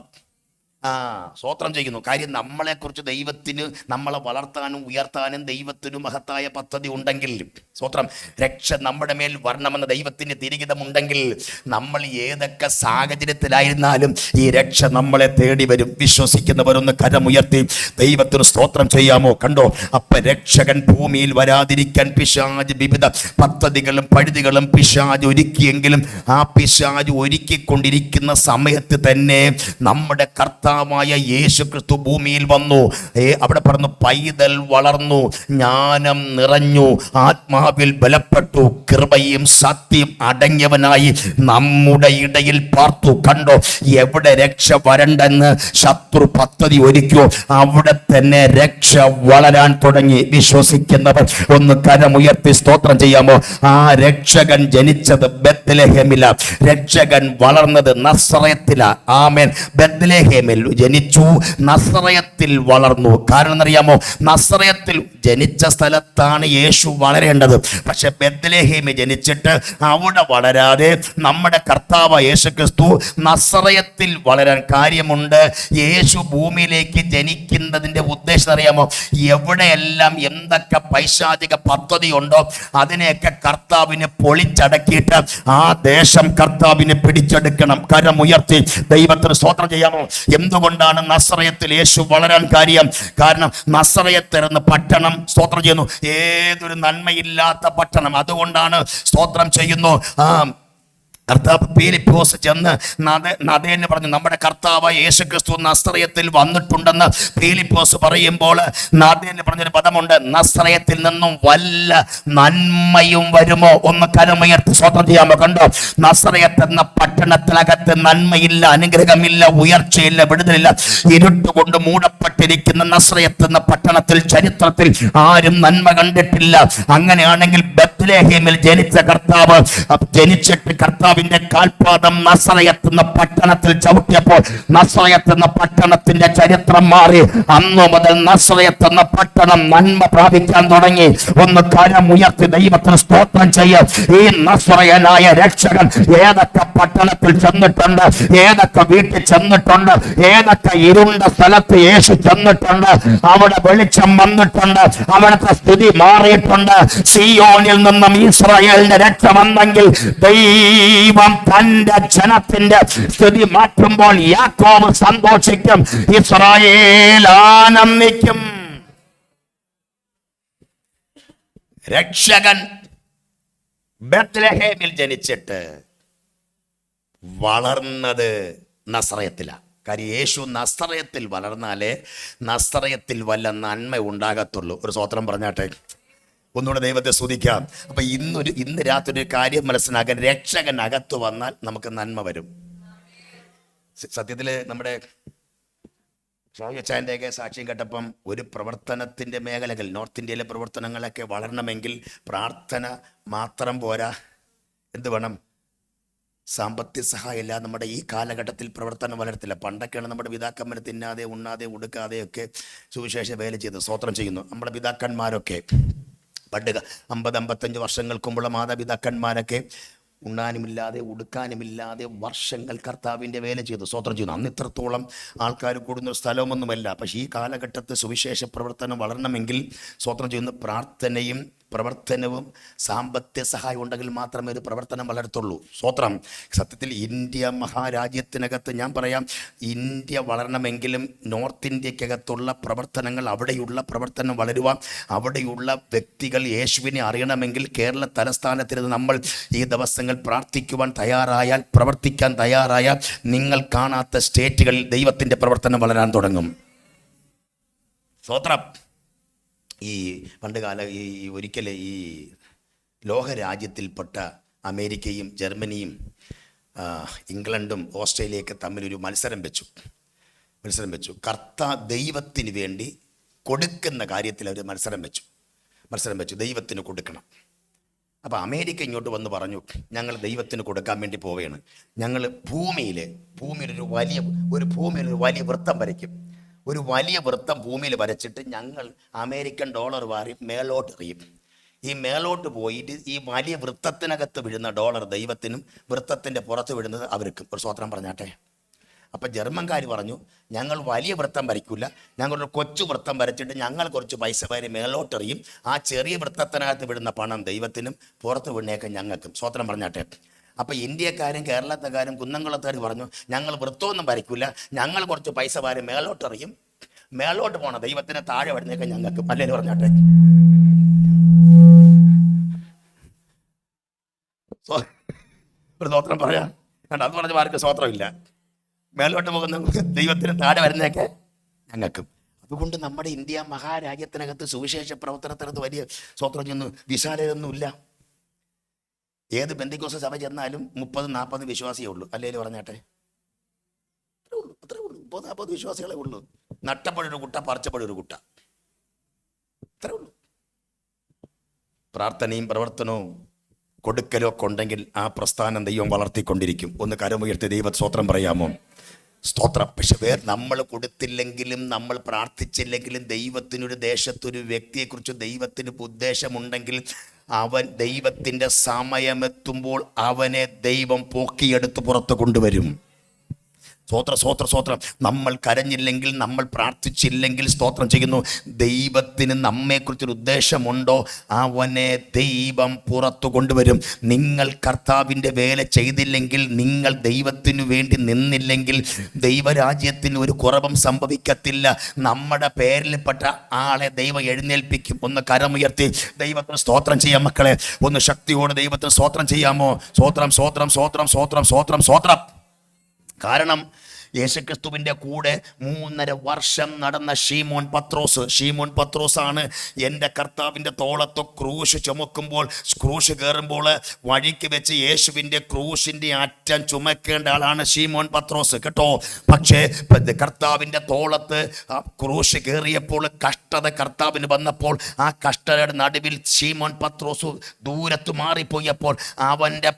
സ്വോത്രം ചെയ്യുന്നു. കാര്യം നമ്മളെക്കുറിച്ച് ദൈവത്തിന് നമ്മളെ വളർത്താനും ഉയർത്താനും ദൈവത്തിന് മഹത്തായ പദ്ധതി ഉണ്ടെങ്കിൽ, സ്വോത്രം, രക്ഷ നമ്മുടെ മേൽ വരണമെന്ന ദൈവത്തിന് തിരികിതമുണ്ടെങ്കിൽ നമ്മൾ ഏതൊക്കെ സാഹചര്യത്തിലായിരുന്നാലും ഈ രക്ഷ നമ്മളെ തേടി വരും. വിശ്വസിക്കുന്നവരൊന്ന് കരമുയർത്തി ദൈവത്തിന് സ്തോത്രം ചെയ്യാമോ? കണ്ടോ, അപ്പൊ രക്ഷകൻ ഭൂമിയിൽ വരാതിരിക്കാൻ പിശാച് വിവിധ പദ്ധതികളും പഴുതികളും പിശാച് ഒരുക്കിയെങ്കിലും ആ പിശാച് ഒരുക്കിക്കൊണ്ടിരിക്കുന്ന സമയത്ത് തന്നെ നമ്മുടെ കർത്താവായ യേശു ക്രിസ്തു ഭൂമിയിൽ വന്നു. അവിടെ പറഞ്ഞു, പൈതൽ വളർന്നു, ജ്ഞാനം നിറഞ്ഞു, ആത്മാവിൽ ബലപ്പെട്ടു, കൃപയും സത്യം അടങ്ങിയവനായി നമ്മുടെ ഇടയിൽ പാർത്തു. കണ്ടോ, എവിടെ രക്ഷ വരണ്ടെന്ന് ശത്രു പദ്ധതി ഒരുക്കിയോ അവിടെ തന്നെ രക്ഷ വളരാൻ തുടങ്ങി. വിശ്വസിക്കുന്നവർ ഒന്ന് കരമുയർത്തി സ്തോത്രം ചെയ്യാമോ? ആ രക്ഷകൻ ജനിച്ചത് ബെത്ലഹേമില, രക്ഷകൻ വളർന്നത് നസറയത്തില. ആമേൻ. ബെത്ലഹേമിൽ ജനിച്ചു, നസറയത്തിൽ വളർന്നു. കാരണം എന്നറിയാമോ? നസറയത്തിൽ ജനിച്ച സ്ഥലത്താണ് യേശു വളരേണ്ടത്. പക്ഷെ ബെത്ലഹേമിൽ ജനിച്ചിട്ട് അവിടെ വളരാതെ നമ്മുടെ കർത്താവ് യേശു ക്രിസ്തു നസറയത്തിൽ വളരാൻ കാര്യമുണ്ട്. യേശു ഭൂമിയിലേക്ക് ജനിക്കുന്നതിൻ്റെ ഉദ്ദേശം അറിയാമോ? എവിടെയെല്ലാം എന്തൊക്കെ പൈശാചിക പദ്ധതി ഉണ്ടോ അതിനെയൊക്കെ കർത്താവിനെ പൊളിച്ചടക്കിയിട്ട് ആ ദേശം കർത്താവിനെ പിടിച്ചെടുക്കണം. കരമുയർത്തി ദൈവത്തിന് സ്തോത്രം ചെയ്യാമോ? എന്തുകൊണ്ടാണ് നസറയത്തിൽ യേശു വളരാൻ കാര്യം? കാരണം നസറയത്ത് എന്ന പട്ടണം, സ്തോത്രം ചെയ്യുന്നു, ഏതൊരു നന്മയില്ലാത്ത പട്ടണം. അതുകൊണ്ടാണ് സ്തോത്രം ചെയ്യുന്നു കർത്താവ് പീലിപ്പോസ് ചെന്ന് നദേന് പറഞ്ഞു, നമ്മുടെ കർത്താവ് യേശുക്രിസ്തു നസറയത്തിൽ വന്നിട്ടുണ്ടെന്ന് പീലിപ്പോസ് പറയുമ്പോൾ നദേന് പറഞ്ഞൊരു പദമുണ്ട്, നസറയത്തിൽ നിന്നും വല്ല നന്മയും വരുമോ? ഒന്ന് കരമുയർത്തി സ്തോത്രം ചെയ്യാമോ? കണ്ടോ, നസറയത്ത് എന്ന പട്ടണത്തിനകത്ത് നന്മയില്ല, അനുഗ്രഹമില്ല, ഉയർച്ചയില്ല, വിടുതലില്ല. ഇരുട്ടുകൊണ്ട് മൂടപ്പെട്ടിരിക്കുന്ന നസറയത്ത് എന്ന പട്ടണത്തിൽ ചരിത്രത്തിൽ ആരും നന്മ കണ്ടിട്ടില്ല. അങ്ങനെയാണെങ്കിൽ ബെത്ലഹേമിൽ ജനിച്ച കർത്താവ് ജനിച്ചിട്ട് കർത്താവിന്റെ കാൽപാദം നസറയത്ത് എന്ന പട്ടണത്തിൽ ചവിട്ടിയപ്പോൾ നസറയത്ത് എന്ന പട്ടണത്തിന്റെ ചരിത്രം മാറി. അന്നു മുതൽ നസറയത്ത് എന്ന പട്ടണം നന്മ പ്രാപിക്കാൻ തുടങ്ങി. ഒന്ന് കരം ഉയർത്തി ദൈവത്തിന് സ്തോത്രം ചെയ്യാം. ഈ നസറയനായ രക്ഷകൻ ഏതൊക്കെ പട്ടണത്തിൽ ചെന്നിട്ടുണ്ട്, ഏതൊക്കെ വീട്ടിൽ ചെന്നിട്ടുണ്ട്, ഏതൊക്കെ ഇരുണ്ട സ്ഥലത്ത് യേശു ചെന്നിട്ടുണ്ട്, അവിടെ വെളിച്ചം വന്നിട്ടുണ്ട്, അവിടുത്തെ സ്ഥിതി മാറിയിട്ടുണ്ട്. സിയോനിൽ നിന്നും ഇസ്രായേലിന്റെ രക്ഷ വന്നെങ്കിൽ ദൈവം തന്റെ ജനത്തിന്റെ സ്ഥിതി മാറ്റുമ്പോൾ യാക്കോബ് സന്തോഷിക്കും, ഇസ്രായേൽ ആനന്ദിക്കും. രക്ഷകൻ ബെത്ലഹേമിൽ ജനിച്ചിട്ട് വളർന്നത് നസറയത്തിലാണ്. കാര്യം യേശു നസറയത്തിൽ വളർന്നാലേ നസറയത്തിൽ വല്ല നന്മ ഉണ്ടാകത്തുള്ളൂ. ഒരു സ്തോത്രം പറഞ്ഞാട്ടെ, ഒന്നുകൂടെ ദൈവത്തെ സ്തുതിക്കാം. അപ്പൊ ഇന്ന് രാത്രി ഒരു കാര്യം മനസ്സിലാക്കാൻ, രക്ഷകൻ അകത്ത് വന്നാൽ നമുക്ക് നന്മ വരും. സത്യത്തില് നമ്മുടെ ഷാഹിച്ചാൻ്റെയൊക്കെ സാക്ഷ്യം കേട്ടപ്പം ഒരു പ്രവർത്തനത്തിന്റെ മേഖലകൾ, നോർത്ത് ഇന്ത്യയിലെ പ്രവർത്തനങ്ങളൊക്കെ വളരണമെങ്കിൽ പ്രാർത്ഥന മാത്രം പോരാ. എന്ത് വേണം? സാമ്പത്തിക സഹായമില്ല. നമ്മുടെ ഈ കാലഘട്ടത്തിൽ പ്രവർത്തനം വളരത്തില്ല. പണ്ടൊക്കെയാണ് നമ്മുടെ പിതാക്കന്മാർ തിന്നാതെ ഉണ്ണാതെ ഉടുക്കാതെയൊക്കെ സുവിശേഷ വേല ചെയ്ത് സ്തോത്രം ചെയ്യുന്നു. നമ്മുടെ പിതാക്കന്മാരൊക്കെ പണ്ട് 50-55 വർഷങ്ങൾക്ക് മുമ്പുള്ള മാതാപിതാക്കന്മാരൊക്കെ ഉണ്ണാനുമില്ലാതെ ഉടുക്കാനുമില്ലാതെ വർഷങ്ങൾ കർത്താവിൻ്റെ വേല ചെയ്തു സ്തോത്രം ചെയ്യുന്നു. അന്ന് ഇത്രത്തോളം ആൾക്കാർ കൂടുന്ന സ്ഥലമൊന്നുമല്ല. പക്ഷേ ഈ കാലഘട്ടത്തിൽ സുവിശേഷ പ്രവർത്തനം വളരണമെങ്കിൽ സ്തോത്രം ചെയ്യുന്ന പ്രാർത്ഥനയും പ്രവർത്തനവും സാമ്പത്തിക സഹായം ഉണ്ടെങ്കിൽ മാത്രമേ ഒരു പ്രവർത്തനം വളരത്തുള്ളൂ. സ്തോത്രം. സത്യത്തിൽ ഇന്ത്യ മഹാരാജ്യത്തിനകത്ത് ഞാൻ പറയാം, ഇന്ത്യ വളരണമെങ്കിലും നോർത്ത് ഇന്ത്യക്കകത്തുള്ള പ്രവർത്തനങ്ങൾ, അവിടെയുള്ള പ്രവർത്തനം വളരുവാൻ, അവിടെയുള്ള വ്യക്തികൾ യേശുവിനെ അറിയണമെങ്കിൽ കേരള തലസ്ഥാനത്തിരുന്ന് നമ്മൾ ഈ ദിവസങ്ങൾ പ്രാർത്ഥിക്കുവാൻ തയ്യാറായാൽ, പ്രവർത്തിക്കാൻ തയ്യാറായാൽ, നിങ്ങൾ കാണാത്ത സ്റ്റേറ്റുകളിൽ ദൈവത്തിൻ്റെ പ്രവർത്തനം വളരാൻ തുടങ്ങും. സ്തോത്രം. ഈ പണ്ടുകാല ഒരിക്കൽ ഈ ലോകരാജ്യത്തിൽപ്പെട്ട അമേരിക്കയും ജർമ്മനിയും ഇംഗ്ലണ്ടും ഓസ്ട്രേലിയയൊക്കെ തമ്മിലൊരു മത്സരം വെച്ചു. ദൈവത്തിന് വേണ്ടി കൊടുക്കുന്ന കാര്യത്തിൽ അവർ മത്സരം വെച്ചു. ദൈവത്തിന് കൊടുക്കണം. അപ്പോൾ അമേരിക്ക ഇങ്ങോട്ട് വന്ന് പറഞ്ഞു, ഞങ്ങൾ ദൈവത്തിന് കൊടുക്കാൻ വേണ്ടി പോവുകയാണ്. ഞങ്ങൾ ഭൂമിയിലൊരു വലിയ വൃത്തം വരയ്ക്കും. ഒരു വലിയ വൃത്തം ഭൂമിയിൽ വരച്ചിട്ട് ഞങ്ങൾ അമേരിക്കൻ ഡോളർ വാരി മേലോട്ട് എറിയും. ഈ മേലോട്ട് പോയിട്ട് ഈ വലിയ വൃത്തത്തിനകത്ത് വീഴുന്ന ഡോളർ ദൈവത്തിനും വൃത്തത്തിൻ്റെ പുറത്ത് വീഴുന്നത് അവർക്കും. ഒരു സ്തോത്രം പറഞ്ഞാട്ടെ. അപ്പം ജർമ്മൻകാർ പറഞ്ഞു, ഞങ്ങൾ വലിയ വൃത്തം വരയ്ക്കില്ല, ഞങ്ങളൊരു കൊച്ചു വൃത്തം വരച്ചിട്ട് ഞങ്ങൾ കുറച്ച് പൈസ വാരി മേലോട്ടെറിയും. ആ ചെറിയ വൃത്തത്തിനകത്ത് വിടുന്ന പണം ദൈവത്തിനും പുറത്ത് വീണേക്കും ഞങ്ങൾക്കും. സ്തോത്രം പറഞ്ഞാട്ടെ. അപ്പം ഇന്ത്യക്കാരും കേരളത്തുകാരും കുന്നംകുളത്തുകാർ പറഞ്ഞു, ഞങ്ങൾ വൃത്തമൊന്നും വരയ്ക്കില്ല, ഞങ്ങൾ കുറച്ച് പൈസ വാരി മേലോട്ടെറിയും, മേലോട്ട് പോകണം ദൈവത്തിന് താഴെ വരുന്നേക്കാൻ ഞങ്ങൾക്കും. അല്ലേ പറഞ്ഞാട്ടെ. ഒരു സ്തോത്രം പറയാം. അത് പറഞ്ഞ ആർക്കും സ്തോത്രമില്ല. മേലോട്ട് പോകുന്ന ദൈവത്തിന് താഴെ വരുന്നേക്കെ ഞങ്ങൾക്കും. അതുകൊണ്ട് നമ്മുടെ ഇന്ത്യ മഹാരാജ്യത്തിനകത്ത് സുവിശേഷ പ്രവർത്തനത്തിനകത്ത് വലിയ സ്തോത്രം ചെന്ന് വിശാലതൊന്നുമില്ല. ഏത് പെന്തിക്കോസ്ത് സഭ ചെന്നാലും 30-40 വിശ്വാസിയേ ഉള്ളൂ. അല്ലേലും പറഞ്ഞാട്ടെ, അത്രേ ഉള്ളൂ. 30-40 വിശ്വാസികളെ ഉള്ളൂ. നട്ടപ്പോഴൊരു കുട്ട, പറിച്ചപ്പോഴൊരു കുട്ട, അത്രേ ഉള്ളൂ. പ്രാർത്ഥനയും പ്രവർത്തനവും കൊടുക്കലോ ഒക്കെ ഉണ്ടെങ്കിൽ ആ പ്രസ്ഥാനം ദൈവം വളർത്തിക്കൊണ്ടിരിക്കും. ഒന്ന് കരമുയർത്തി ദൈവ സ്തോത്രം പറയാമോ? സ്തോത്രം. പക്ഷെ നമ്മൾ കൊടുത്തില്ലെങ്കിലും നമ്മൾ പ്രാർത്ഥിച്ചില്ലെങ്കിലും ദൈവത്തിനൊരു ദേശത്തൊരു വ്യക്തിയെക്കുറിച്ച് ദൈവത്തിന് ഉദ്ദേശമുണ്ടെങ്കിൽ ദൈവത്തിൻ്റെ സമയമെത്തുമ്പോൾ അവനെ ദൈവം പൊക്കിയെടുത്ത് പുറത്ത് കൊണ്ടുവരും. സ്തോത്രം. നമ്മൾ കരഞ്ഞില്ലെങ്കിൽ, നമ്മൾ പ്രാർത്ഥിച്ചില്ലെങ്കിൽ, സ്തോത്രം ചെയ്യുന്നു, ദൈവത്തിന് നമ്മെക്കുറിച്ചൊരു ഉദ്ദേശമുണ്ടോ അവനെ ദൈവം പുറത്തു കൊണ്ടുവരും. നിങ്ങൾ കർത്താവിൻ്റെ വേല ചെയ്തില്ലെങ്കിൽ, നിങ്ങൾ ദൈവത്തിനു വേണ്ടി നിന്നില്ലെങ്കിൽ ദൈവരാജ്യത്തിന് ഒരു കുറവും സംഭവിക്കത്തില്ല. നമ്മുടെ പേരിൽപ്പെട്ട ആളെ ദൈവം എഴുന്നേൽപ്പിക്കും. ഒന്ന് കരമുയർത്തി ദൈവത്തിന് സ്തോത്രം ചെയ്യാം മക്കളെ. ഒന്ന് ശക്തിയോടെ ദൈവത്തിന് സ്തോത്രം ചെയ്യാമോ? സ്തോത്രം. കാരണം യേശുക്രിസ്തുവിൻ്റെ കൂടെ 3.5 വർഷം നടന്ന ഷീമോൻ പത്രോസാണ് എൻ്റെ കർത്താവിൻ്റെ തോളത്ത് ക്രൂശ് ചുമക്കുമ്പോൾ, ക്രൂശ് കയറുമ്പോൾ വഴിക്ക് വെച്ച് യേശുവിൻ്റെ ക്രൂശിൻ്റെ അറ്റം ചുമക്കേണ്ട ആളാണ് ഷീമോൻ പത്രോസ് കേട്ടോ. പക്ഷേ കർത്താവിൻ്റെ തോളത്ത് ക്രൂശ് കയറിയപ്പോൾ കഷ്ടത കർത്താവിന് വന്നപ്പോൾ ആ കഷ്ടതയുടെ നടുവിൽ ഷീമോൻ പത്രോസ് ദൂരത്ത് മാറിപ്പോയപ്പോൾ അവൻ്റെ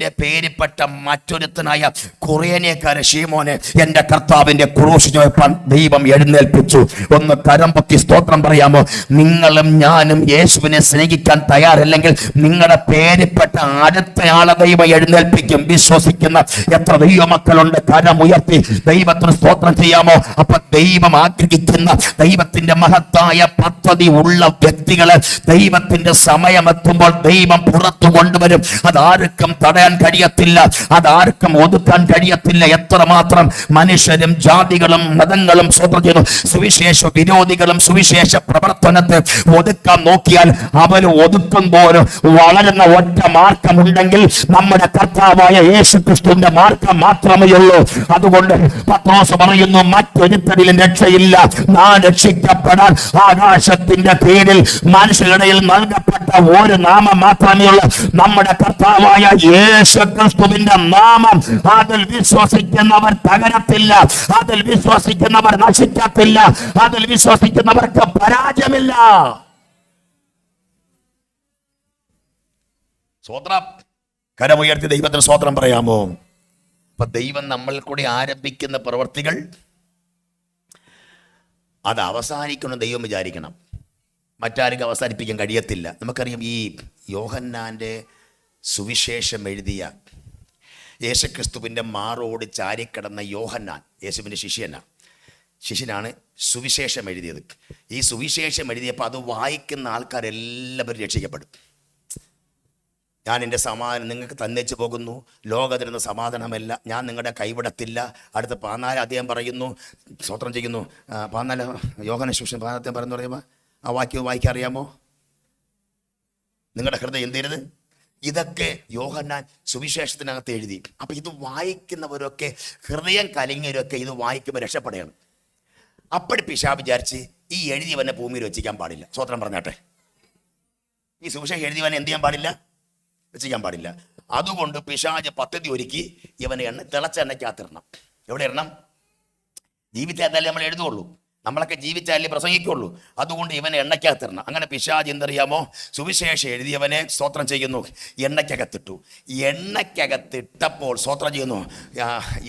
പേരിൽപ്പെട്ട മറ്റൊരുത്തനായ കുറേനേക്കാരൻ ഷീമോനെ എൻ്റെ കർത്താവിൻ്റെ ക്രൂശ് ചുമപ്പാൻ ദൈവം എഴുന്നേൽപ്പിച്ചു. ഒന്ന് കരം പൊക്കി സ്തോത്രം പറയാമോ? നിങ്ങളും ഞാനും യേശുവിനെ സ്നേഹിക്കാൻ തയ്യാറല്ലെങ്കിൽ നിങ്ങളുടെ പേരിൽപ്പെട്ട അടുത്തയാളെ ദൈവം എഴുന്നേൽപ്പിക്കും. വിശ്വസിക്കുന്ന എത്ര ദൈവമക്കളുണ്ട്? കരം ഉയർത്തി ദൈവത്തിന് സ്തോത്രം ചെയ്യാമോ? അപ്പൊ ദൈവം ആഗ്രഹിക്കുന്ന ദൈവത്തിന്റെ മഹത്തായ പദ്ധതി ഉള്ള വ്യക്തികളെ ദൈവത്തിന്റെ സമയമെത്തുമ്പോൾ ദൈവം പുറത്തു കൊണ്ടുവരും. അതാർക്കും തടയാൻ കഴിയത്തില്ല, അതാർക്കും ഒതുക്കാൻ കഴിയത്തില്ല. എത്രമാത്രം മനുഷ്യരും ജാതികളും മതങ്ങളും സ്വതന്ത്രം ചെയ്യുന്നു, സുവിശേഷ വിരോധികളും സുവിശേഷ പ്രവർത്തനത്തെ ഒതുക്കാൻ നോക്കിയാൽ അവർ ഒതുക്കുമ്പോൾ വളരുന്ന ഒറ്റ മാർഗമുണ്ടെങ്കിൽ നമ്മുടെ കർത്താവായ യേശുക്രിസ്തുവിന്റെ മാർഗം മാത്രമേ ഉള്ളൂ. അതുകൊണ്ട് പത്രോസ് പറയുന്നു, മറ്റൊരുത്തരിലും രക്ഷയില്ല, നാം രക്ഷിക്കപ്പെടാൻ ആകാശത്തിന്റെ കീഴിൽ മനുഷ്യരുടെയിൽ നൽകപ്പെട്ട ഒരു നാമം മാത്രമേ ഉള്ളൂ, നമ്മുടെ കർത്താവായ യേശുക്രിസ്തുവിന്റെ നാമം. അതിൽ വിശ്വസിക്കുന്നവർ തകരത്തില്ല, അതിൽ വിശ്വസിക്കുന്നവർ നശിക്കത്തില്ല, അതിൽ വിശ്വസിക്കുന്നവർക്ക് പരാജയമില്ല. സ്തോത്രം. കരമുയർത്തി ദൈവത്തിന് സ്തോത്രം പറയാമോ? അപ്പൊ ദൈവം നമ്മൾ കൂടി ആരംഭിക്കുന്ന പ്രവർത്തികൾ അത് അവസാനിക്കണം ദൈവം വിചാരിക്കണം. മറ്റാർക്കും അവസാനിപ്പിക്കാൻ കഴിയത്തില്ല. നമുക്കറിയാം, ഈ യോഹന്നാൻ്റെ സുവിശേഷം എഴുതിയ യേശുക്രിസ്തുവിൻ്റെ മാറോട് ചാരിക്കിടന്ന യോഹന്നാൻ യേശുവിൻ്റെ ശിഷ്യനാണ് സുവിശേഷം എഴുതിയത്. ഈ സുവിശേഷം എഴുതിയപ്പോൾ അത് വായിക്കുന്ന ആൾക്കാരെല്ലാവരും രക്ഷിക്കപ്പെടും. ഞാൻ എൻ്റെ സമാധാനം നിങ്ങൾക്ക് തന്നേച്ച് പോകുന്നു, ലോകം തരുന്ന സമാധാനമല്ല, ഞാൻ നിങ്ങളുടെ കൈവിടത്തില്ല. അടുത്ത 14 അദ്ദേഹം പറയുന്നു, സ്തോത്രം ചെയ്യുന്നു, 14 യോഹന്നാൻ സുവിശേഷം 14 പറയുന്നു പറയുമ്പോൾ ആ വാക്യം വായിക്കാൻ അറിയാമോ? നിങ്ങളുടെ ഹൃദയം എന്ത്? ഇതൊക്കെ യോഹന്നാൻ സുവിശേഷത്തിനകത്ത് എഴുതി. അപ്പം ഇത് വായിക്കുന്നവരൊക്കെ, ഹൃദയം കലങ്ങിയവരൊക്കെ ഇത് വായിക്കുമ്പോൾ രക്ഷപ്പെടുകയാണ്. അപ്പടി പിശാച് വിചാരിച്ച് ഈ എഴുതിയവനെ ഭൂമിയിൽ വെച്ചിക്കാൻ പാടില്ല. സ്തോത്രം പറഞ്ഞാട്ടെ. ഈ സുവിശേഷം എഴുതിയവനെ എന്ത് ചെയ്യാൻ പാടില്ല? വെച്ചിക്കാൻ പാടില്ല. അതുകൊണ്ട് പിശാച് പദ്ധതി ഒരുക്കി ഇവനെ തിളച്ച എണ്ണയ്ക്കകത്തിടണം. എവിടെ ഇടണം? ജീവിതത്തിൽ എന്തായാലും നമ്മൾ എഴുതുള്ളൂ, നമ്മളൊക്കെ ജീവിച്ചാലേ പ്രസംഗിക്കുള്ളൂ. അതുകൊണ്ട് ഇവനെ എണ്ണയ്ക്കകത്തിടണം. അങ്ങനെ പിശാച് എന്തറിയാമോ? സുവിശേഷം എഴുതിയവനെ സ്തോത്രം ചെയ്യുന്നു എണ്ണയ്ക്കകത്തിട്ടു. എണ്ണയ്ക്കകത്തിട്ടപ്പോൾ സ്തോത്രം ചെയ്യുന്നു,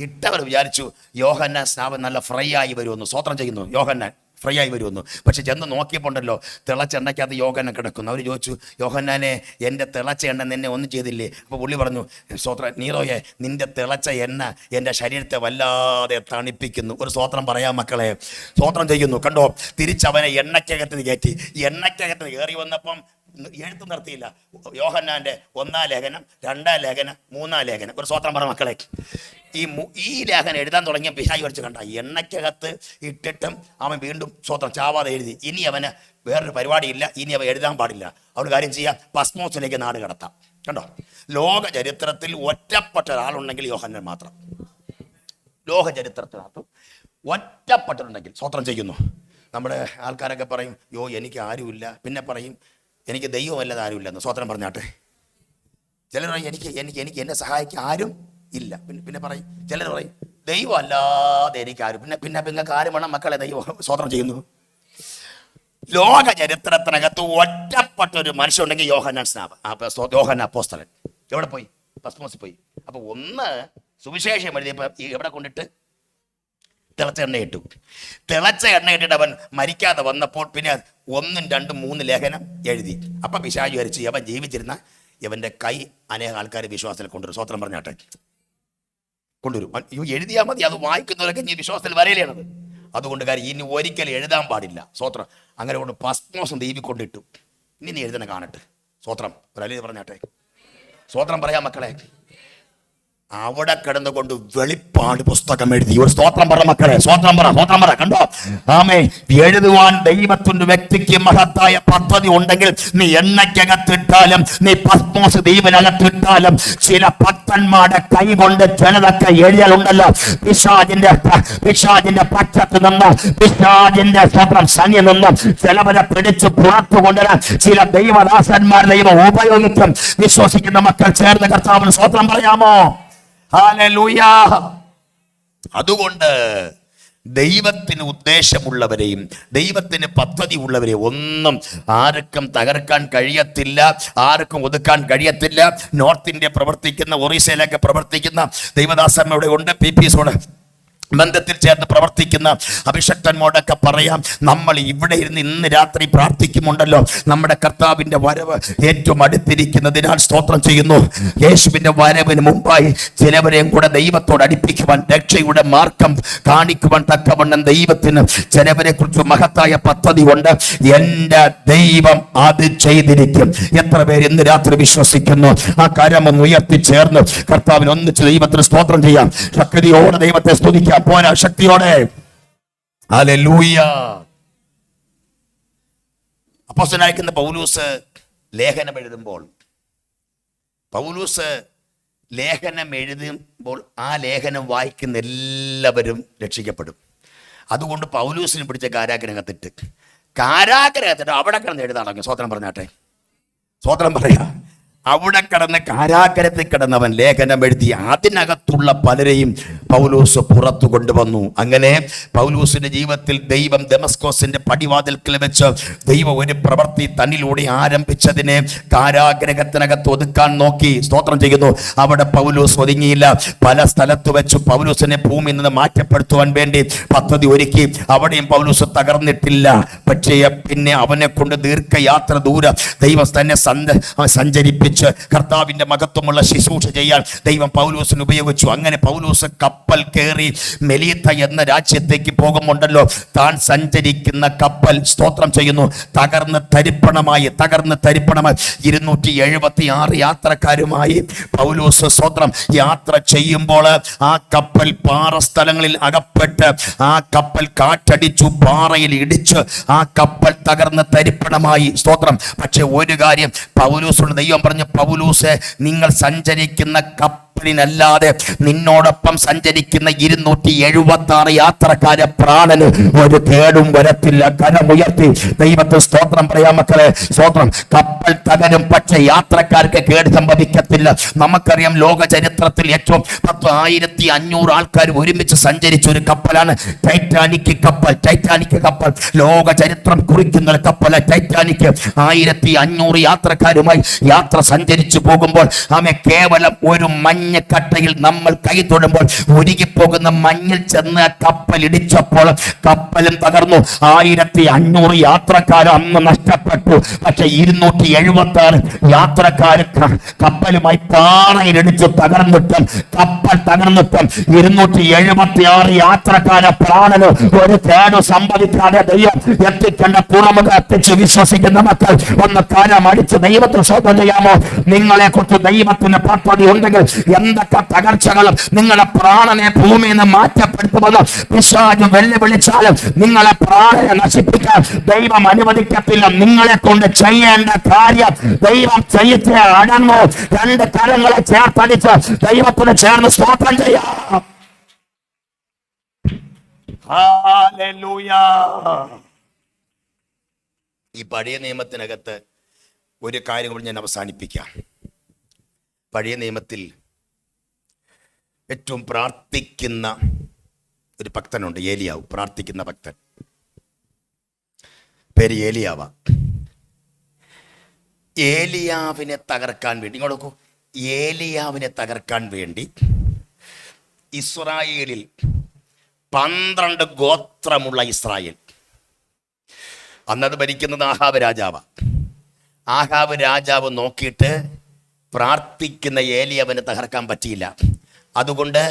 ഇട്ടവർ വിചാരിച്ചു യോഹന്നാൻ സ്നാപൻ നല്ല ഫ്രൈ ആയി വരുമെന്ന്. സ്തോത്രം ചെയ്യുന്നു, യോഹന്നാൻ ഫ്രൈ ആയി വരുമെന്ന്. പക്ഷെ ചെന്ന് നോക്കിയപ്പോൾ ഉണ്ടല്ലോ, തിളച്ച എണ്ണയ്ക്കകത്ത് യോഹന്നാൻ കിടക്കുന്നു. അവർ ചോദിച്ചു, യോഹന്നാനെ, എൻ്റെ തിളച്ച എണ്ണ നിന്നെ ഒന്നും ചെയ്തില്ലേ? അപ്പോൾ പുള്ളി പറഞ്ഞു, സ്തോത്രം, നീറോയെ, നിൻ്റെ തിളച്ച എണ്ണ എൻ്റെ ശരീരത്തെ വല്ലാതെ തണുപ്പിക്കുന്നു. ഒരു സ്തോത്രം പറയാം മക്കളെ. സ്തോത്രം ചെയ്യുന്നു. കണ്ടോ, തിരിച്ചവനെ എണ്ണയ്ക്കകത്ത് കയറ്റി. എണ്ണയ്ക്കകത്ത് കയറി വന്നപ്പം എഴുത്ത് നിർത്തിയില്ല. യോഹന്നാൻ്റെ 1-ാം ലേഖനം, 2-ാം ലേഖനം, 3-ാം ലേഖനം. ഒരു സ്തോത്രം പറ മക്കളെ. ഈ ലേഖനം എഴുതാൻ തുടങ്ങിയ പിശാച് വരച്ച് കണ്ട എണ്ണയ്ക്കകത്ത് ഇട്ടിട്ടും അവൻ വീണ്ടും സ്തോത്രം ചാവാതെ എഴുതി. ഇനി അവന് വേറൊരു പരിപാടിയില്ല, ഇനി അവൻ എഴുതാൻ പാടില്ല. അവൾ കാര്യം ചെയ്യാം, പസ്മോസിലേക്ക് നാട് കടത്താം. കണ്ടോ, ലോക ചരിത്രത്തിൽ ഒറ്റപ്പെട്ട ഒരാളുണ്ടെങ്കിൽ യോഹന്നാൻ മാത്രം. ലോക ചരിത്രത്തിനകത്ത് ഒറ്റപ്പെട്ടിട്ടുണ്ടെങ്കിൽ സ്തോത്രം ചെയ്യുന്നു. നമ്മുടെ ആൾക്കാരൊക്കെ പറയും, എനിക്ക് ആരുമില്ല. പിന്നെ പറയും, എനിക്ക് ദൈവമല്ലാതെ ആരുമില്ലെന്ന്. സ്തോത്രം പറഞ്ഞാട്ടെ. ചിലർ പറയും, എനിക്ക് എന്നെ സഹായിക്കാൻ ആരും ഇല്ല. പിന്നെ പറയും, ചിലർ പറയും, ദൈവം അല്ലാതെ എനിക്കാരും. പിന്നെ നിങ്ങൾക്ക് ആരും വേണം മക്കളെ? ദൈവം. സ്തോത്രം ചെയ്യുന്നു. ലോക ചരിത്രത്തിനകത്ത് ഒറ്റപ്പെട്ട ഒരു മനുഷ്യനുണ്ടെങ്കിൽ യോഹന്നാൻ സ്നാപൻ, യോഹന്നാൻ അപ്പോസ്തലൻ. എവിടെ പോയി? ഭസ്മോസിൽ പോയി. അപ്പൊ ഒന്ന് സുവിശേഷം എഴുതിയപ്പോൾ എവിടെ കൊണ്ടിട്ട് തിളച്ച എണ്ണ ഇട്ടു. തിളച്ച എണ്ണ ഇട്ടിട്ട് അവൻ മരിക്കാതെ വന്നപ്പോൾ പിന്നെ 1, 2, 3 ലേഖനം എഴുതി. അപ്പൊ പിശാചു വിചാരിച്ചു അവൻ ജീവിച്ചിരുന്ന ഇവന്റെ കൈ അനേക ആൾക്കാരെ വിശ്വാസത്തിൽ കൊണ്ടുവരും. സ്വത്രം പറഞ്ഞാട്ടെ, കൊണ്ടുവരും. എഴുതിയാൽ മതി, അത് വായിക്കുന്നവരൊക്കെ നീ വിശ്വാസത്തിൽ വരയിലാണത്. അതുകൊണ്ട് കാര്യം ഇനി ഒരിക്കലും എഴുതാൻ പാടില്ല. സ്വത്രം അങ്ങനെ കൊണ്ട് പസ്മോസം ദൈവി കൊണ്ടിട്ടു. ഇനി നീ എഴുതണ കാണട്ടെ. സ്വത്രം ഒരു പറഞ്ഞാട്ടെ, സ്വത്രം പറയാം മക്കളെ. അവിടെ കിടന്നുകൊണ്ട് വെളിപ്പാട് പുസ്തകം എഴുതി. ഒരു സ്തോത്രം പറ മക്കളെ, സ്തോത്രം പറ. കണ്ടോ? ആമേ. എഴുതുവാൻ ദൈവത്തിന്റെ വ്യക്തിക്ക് മഹത്തായ പദ്ധതി ഉണ്ടെങ്കിൽ നീ എണ്ണയ്ക്കകത്തിട്ടാലും നീ പത്മോസ് ദ്വീപിനകത്തിട്ടാലും ചില ഭക്തന്മാരുടെ കൈ കൊണ്ട് ചിലതൊക്കെ എഴുതിയാലുണ്ടല്ലോ. പിശാചിന്റെ പക്ഷത്ത് നിന്ന്, പിശാചിന്റെ സ്വന്തം സന്നിയിൽ നിന്നും ചിലവരെ പിടിച്ച് പുറത്തു കൊണ്ടുവരാൻ ചില ദൈവദാസന്മാർ ദൈവം ഉപയോഗിക്കും. വിശ്വസിക്കുന്ന മക്കൾ ചേർന്ന് കർത്താവിന് സ്തോത്രം പറയാമോ? ഹല്ലേലൂയ. അതുകൊണ്ട് ദൈവത്തിന് ഉദ്ദേശമുള്ളവരെയും ദൈവത്തിന് പദ്ധതി ഉള്ളവരെയും ഒന്നും ആർക്കും തകർക്കാൻ കഴിയത്തില്ല, ആർക്കും ഒതുക്കാൻ കഴിയത്തില്ല. നോർത്ത് ഇന്ത്യ പ്രവർത്തിക്കുന്ന, ഒറീസയിലൊക്കെ പ്രവർത്തിക്കുന്ന ദൈവദാസന്മാരുടെ ഉണ്ട്, PPSോട് ബന്ധത്തിൽ ചേർന്ന് പ്രവർത്തിക്കുന്ന അഭിഷക്തന്മാരോടൊക്കെ പറയാം, നമ്മൾ ഇവിടെ ഇരുന്ന് ഇന്ന് രാത്രി പ്രാർത്ഥിക്കുമുണ്ടല്ലോ, നമ്മുടെ കർത്താവിന്റെ വരവ് ഏറ്റവും അടുത്തിരിക്കുന്നതിനാൽ സ്തോത്രം ചെയ്യുന്നു. യേശുവിന്റെ വരവിന് മുമ്പായി ചിലവരെയും കൂടെ ദൈവത്തോട് അടുപ്പിക്കുവാൻ, രക്ഷയുടെ മാർഗം കാണിക്കുവാൻ തക്കവണ്ണം ദൈവത്തിന് ചിലവരെ കുറിച്ച് മഹത്തായ പദ്ധതി ഉണ്ട്. എന്റെ ദൈവം അത് ചെയ്തിരിക്കും. എത്ര പേര് ഇന്ന് രാത്രി വിശ്വസിക്കുന്നു? ആ കരമൊന്ന് ഉയർത്തി ചേർന്ന് കർത്താവിന് ഒന്നിച്ച് ദൈവത്തിന് സ്തോത്രം ചെയ്യാം. ശക്തിയോടെ ദൈവത്തെ സ്തുതിക്കാം. പോരാ, ശക്തിയോടെ. ഹല്ലേലൂയ. അപ്പോസ്തലനായിരിക്കുന്ന പൗലോസ് ലേഖനം എഴുതുമ്പോൾ ആ ലേഖനം വായിക്കുന്ന എല്ലാവരും രക്ഷിക്കപ്പെടും. അതുകൊണ്ട് പൗലോസിനെ പിടിച്ച കാരാഗ്രഹത്തിട്ട് അവിടെ കിടന്ന് എഴുതാണെങ്കിൽ സ്വതന്ത്രം പറഞ്ഞാട്ടെ, സ്വതന്ത്രം പറയാ. അവിടെ കിടന്ന് കാരാഗ്രഹത്തിൽ കിടന്നവൻ ലേഖനം എഴുതി. അതിനകത്തുള്ള പലരെയും പൗലോസ് പുറത്തു കൊണ്ടുവന്നു. അങ്ങനെ പൗലോസിന്റെ ജീവിതത്തിൽ ദൈവം ദമസ്കോസിന്റെ പടിവാതിൽക്കൽ വെച്ച് ദൈവം ഒരു പ്രവൃത്തി തന്നിലൂടെ ആരംഭിച്ചതിനെ കാരാഗ്രഹത്തിനകത്ത് ഒതുക്കാൻ നോക്കി. സ്തോത്രം ചെയ്യുന്നു. അവിടെ പൗലോസ് ഒതുങ്ങിയില്ല. പല സ്ഥലത്ത് വെച്ച് പൗലോസിനെ ഭൂമിയിൽ നിന്ന് മാറ്റപ്പെടുത്തുവാൻ വേണ്ടി പദ്ധതി ഒരുക്കി. അവിടെയും പൗലോസ് തകർന്നിട്ടില്ല. പക്ഷേ പിന്നെ അവനെ കൊണ്ട് ദീർഘയാത്ര ദൂരം ദൈവം തന്നെ സഞ്ചരിപ്പിച്ചു കർത്താവിന്റെ മഹത്വമുള്ള ശുശ്രൂഷ ചെയ്യാൻ ദൈവം പൗലോസിനെ ഉപയോഗിച്ചു. അങ്ങനെ പൗലോസ് കപ്പൽ കയറി മെലീത്ത എന്ന രാജ്യത്തേക്ക് പോകുമുണ്ടല്ലോ. താൻ സഞ്ചരിക്കുന്ന കപ്പൽ, സ്തോത്രം ചെയ്യുന്നു, തകർന്ന് തരിപ്പണമായി 276 യാത്രക്കാരുമായി പൗലോസ് സ്തോത്രം യാത്ര ചെയ്യുമ്പോൾ ആ കപ്പൽ പാറ സ്ഥലങ്ങളിൽ അകപ്പെട്ട് ആ കപ്പൽ കാറ്റടിച്ചു, പാറയിൽ ഇടിച്ച് ആ കപ്പൽ തകർന്ന് തരിപ്പണമായി. സ്തോത്രം. പക്ഷെ ഒരു കാര്യം പൗലോസിനോട് ദൈവം പറഞ്ഞു, പൗലോസേ, നിങ്ങൾ സഞ്ചരിക്കുന്ന കപ്പലിനല്ലാതെ നിന്നോടൊപ്പം സഞ്ചരിക്കുന്ന 276 യാത്രക്കാരെ പ്രാണന് ഒരു കേടും വരത്തില്ല. കരമുയർത്തി ദൈവത്തെ സ്തോത്രം പറയാം മക്കളെ, സ്തോത്രം. കപ്പൽ തകരും, പക്ഷെ യാത്രക്കാർക്ക് കേട് സംഭവിക്കത്തില്ല. നമുക്കറിയാം, ലോക ചരിത്രത്തിൽ ഏറ്റവും 1500 ആൾക്കാർ ഒരുമിച്ച് സഞ്ചരിച്ച ഒരു കപ്പലാണ് ടൈറ്റാനിക് കപ്പൽ. ലോക ചരിത്രം കുറിക്കുന്ന ഒരു കപ്പൽ ടൈറ്റാനിക്. 1500 യാത്രക്കാരുമായി യാത്ര സഞ്ചരിച്ചു പോകുമ്പോൾ കേവലം ഒരു മഞ്ഞക്കട്ടയിൽ നമ്മൾ കൈ തൊടുമ്പോൾ ഉരുകിപ്പോകുന്ന മഞ്ഞിൽ ചെന്ന് കപ്പൽ ഇടിച്ചപ്പോൾ കപ്പലും തകർന്നു. 1500 യാത്രക്കാർ അന്ന് നഷ്ടപ്പെട്ടു. പക്ഷെ 276 യാത്രക്കാർ കപ്പലുമായി പാറയിലിടിച്ച് തകർന്നിട്ടും കപ്പൽ തകർന്നിട്ടും 276 യാത്രക്കാരെ പ്രാണന് ഒരു കേടു സംഭവിക്കാതെ ദൈവം എത്തിക്കേണ്ട തുറമുഖം എത്തിച്ച് വിശ്വസിക്കുന്ന മക്കൾ ഒന്ന് കാലം അടിച്ച് ദൈവത്തിന് സ്വന്തം ചെയ്യാമോ? നിങ്ങളെ കുറിച്ച് ദൈവത്തിന് പദ്ധതി ഉണ്ടെങ്കിൽ എന്തൊക്കെ തകർച്ചകളും നിങ്ങളെ പ്രാണനെ ഭൂമിയിൽ നിന്ന് മാറ്റപ്പെടുത്തുമെന്ന് പിശാച് വെല്ലുവിളിച്ചാലും നിങ്ങളെ പ്രാണനെ നശിപ്പിക്കാൻ ദൈവം അനുവദിക്കത്തില്ല. നിങ്ങളെ കൊണ്ട് ചെയ്യേണ്ട കാര്യം ദൈവം ചെയ്യിച്ച് അടങ്ങൂ. 2 കരങ്ങളെ ചേർത്തടിച്ച് ദൈവത്തിന് ചേർന്ന് സ്തോത്രം ചെയ്യാം. ഹല്ലേലൂയ. ഈ പഴയ നിയമത്തിനകത്ത് ഒരു കാര്യം കൂടി ഞാൻ അവസാനിപ്പിക്കാം. പഴയ നിയമത്തിൽ ഏറ്റവും പ്രാർത്ഥിക്കുന്ന ഒരു ഭക്തനുണ്ട്, ഏലിയാവ്. പ്രാർത്ഥിക്കുന്ന ഭക്തൻ, പേര് ഏലിയാവ. ഏലിയാവിനെ തകർക്കാൻ വേണ്ടി, ഇങ്ങോട്ട് നോക്കൂ, ഏലിയാവിനെ തകർക്കാൻ വേണ്ടി ഇസ്രായേലിൽ 12 ഗോത്രമുള്ള ഇസ്രായേൽ, അന്നത് ഭരിക്കുന്നത് ആഹാബ് രാജാവാണ്. ആഹാബ് രാജാവ് നോക്കിയിട്ട് പ്രാർത്ഥിക്കുന്ന ഏലിയാവിനെ തകർക്കാൻ പറ്റിയില്ല. അതുകൊണ്ട്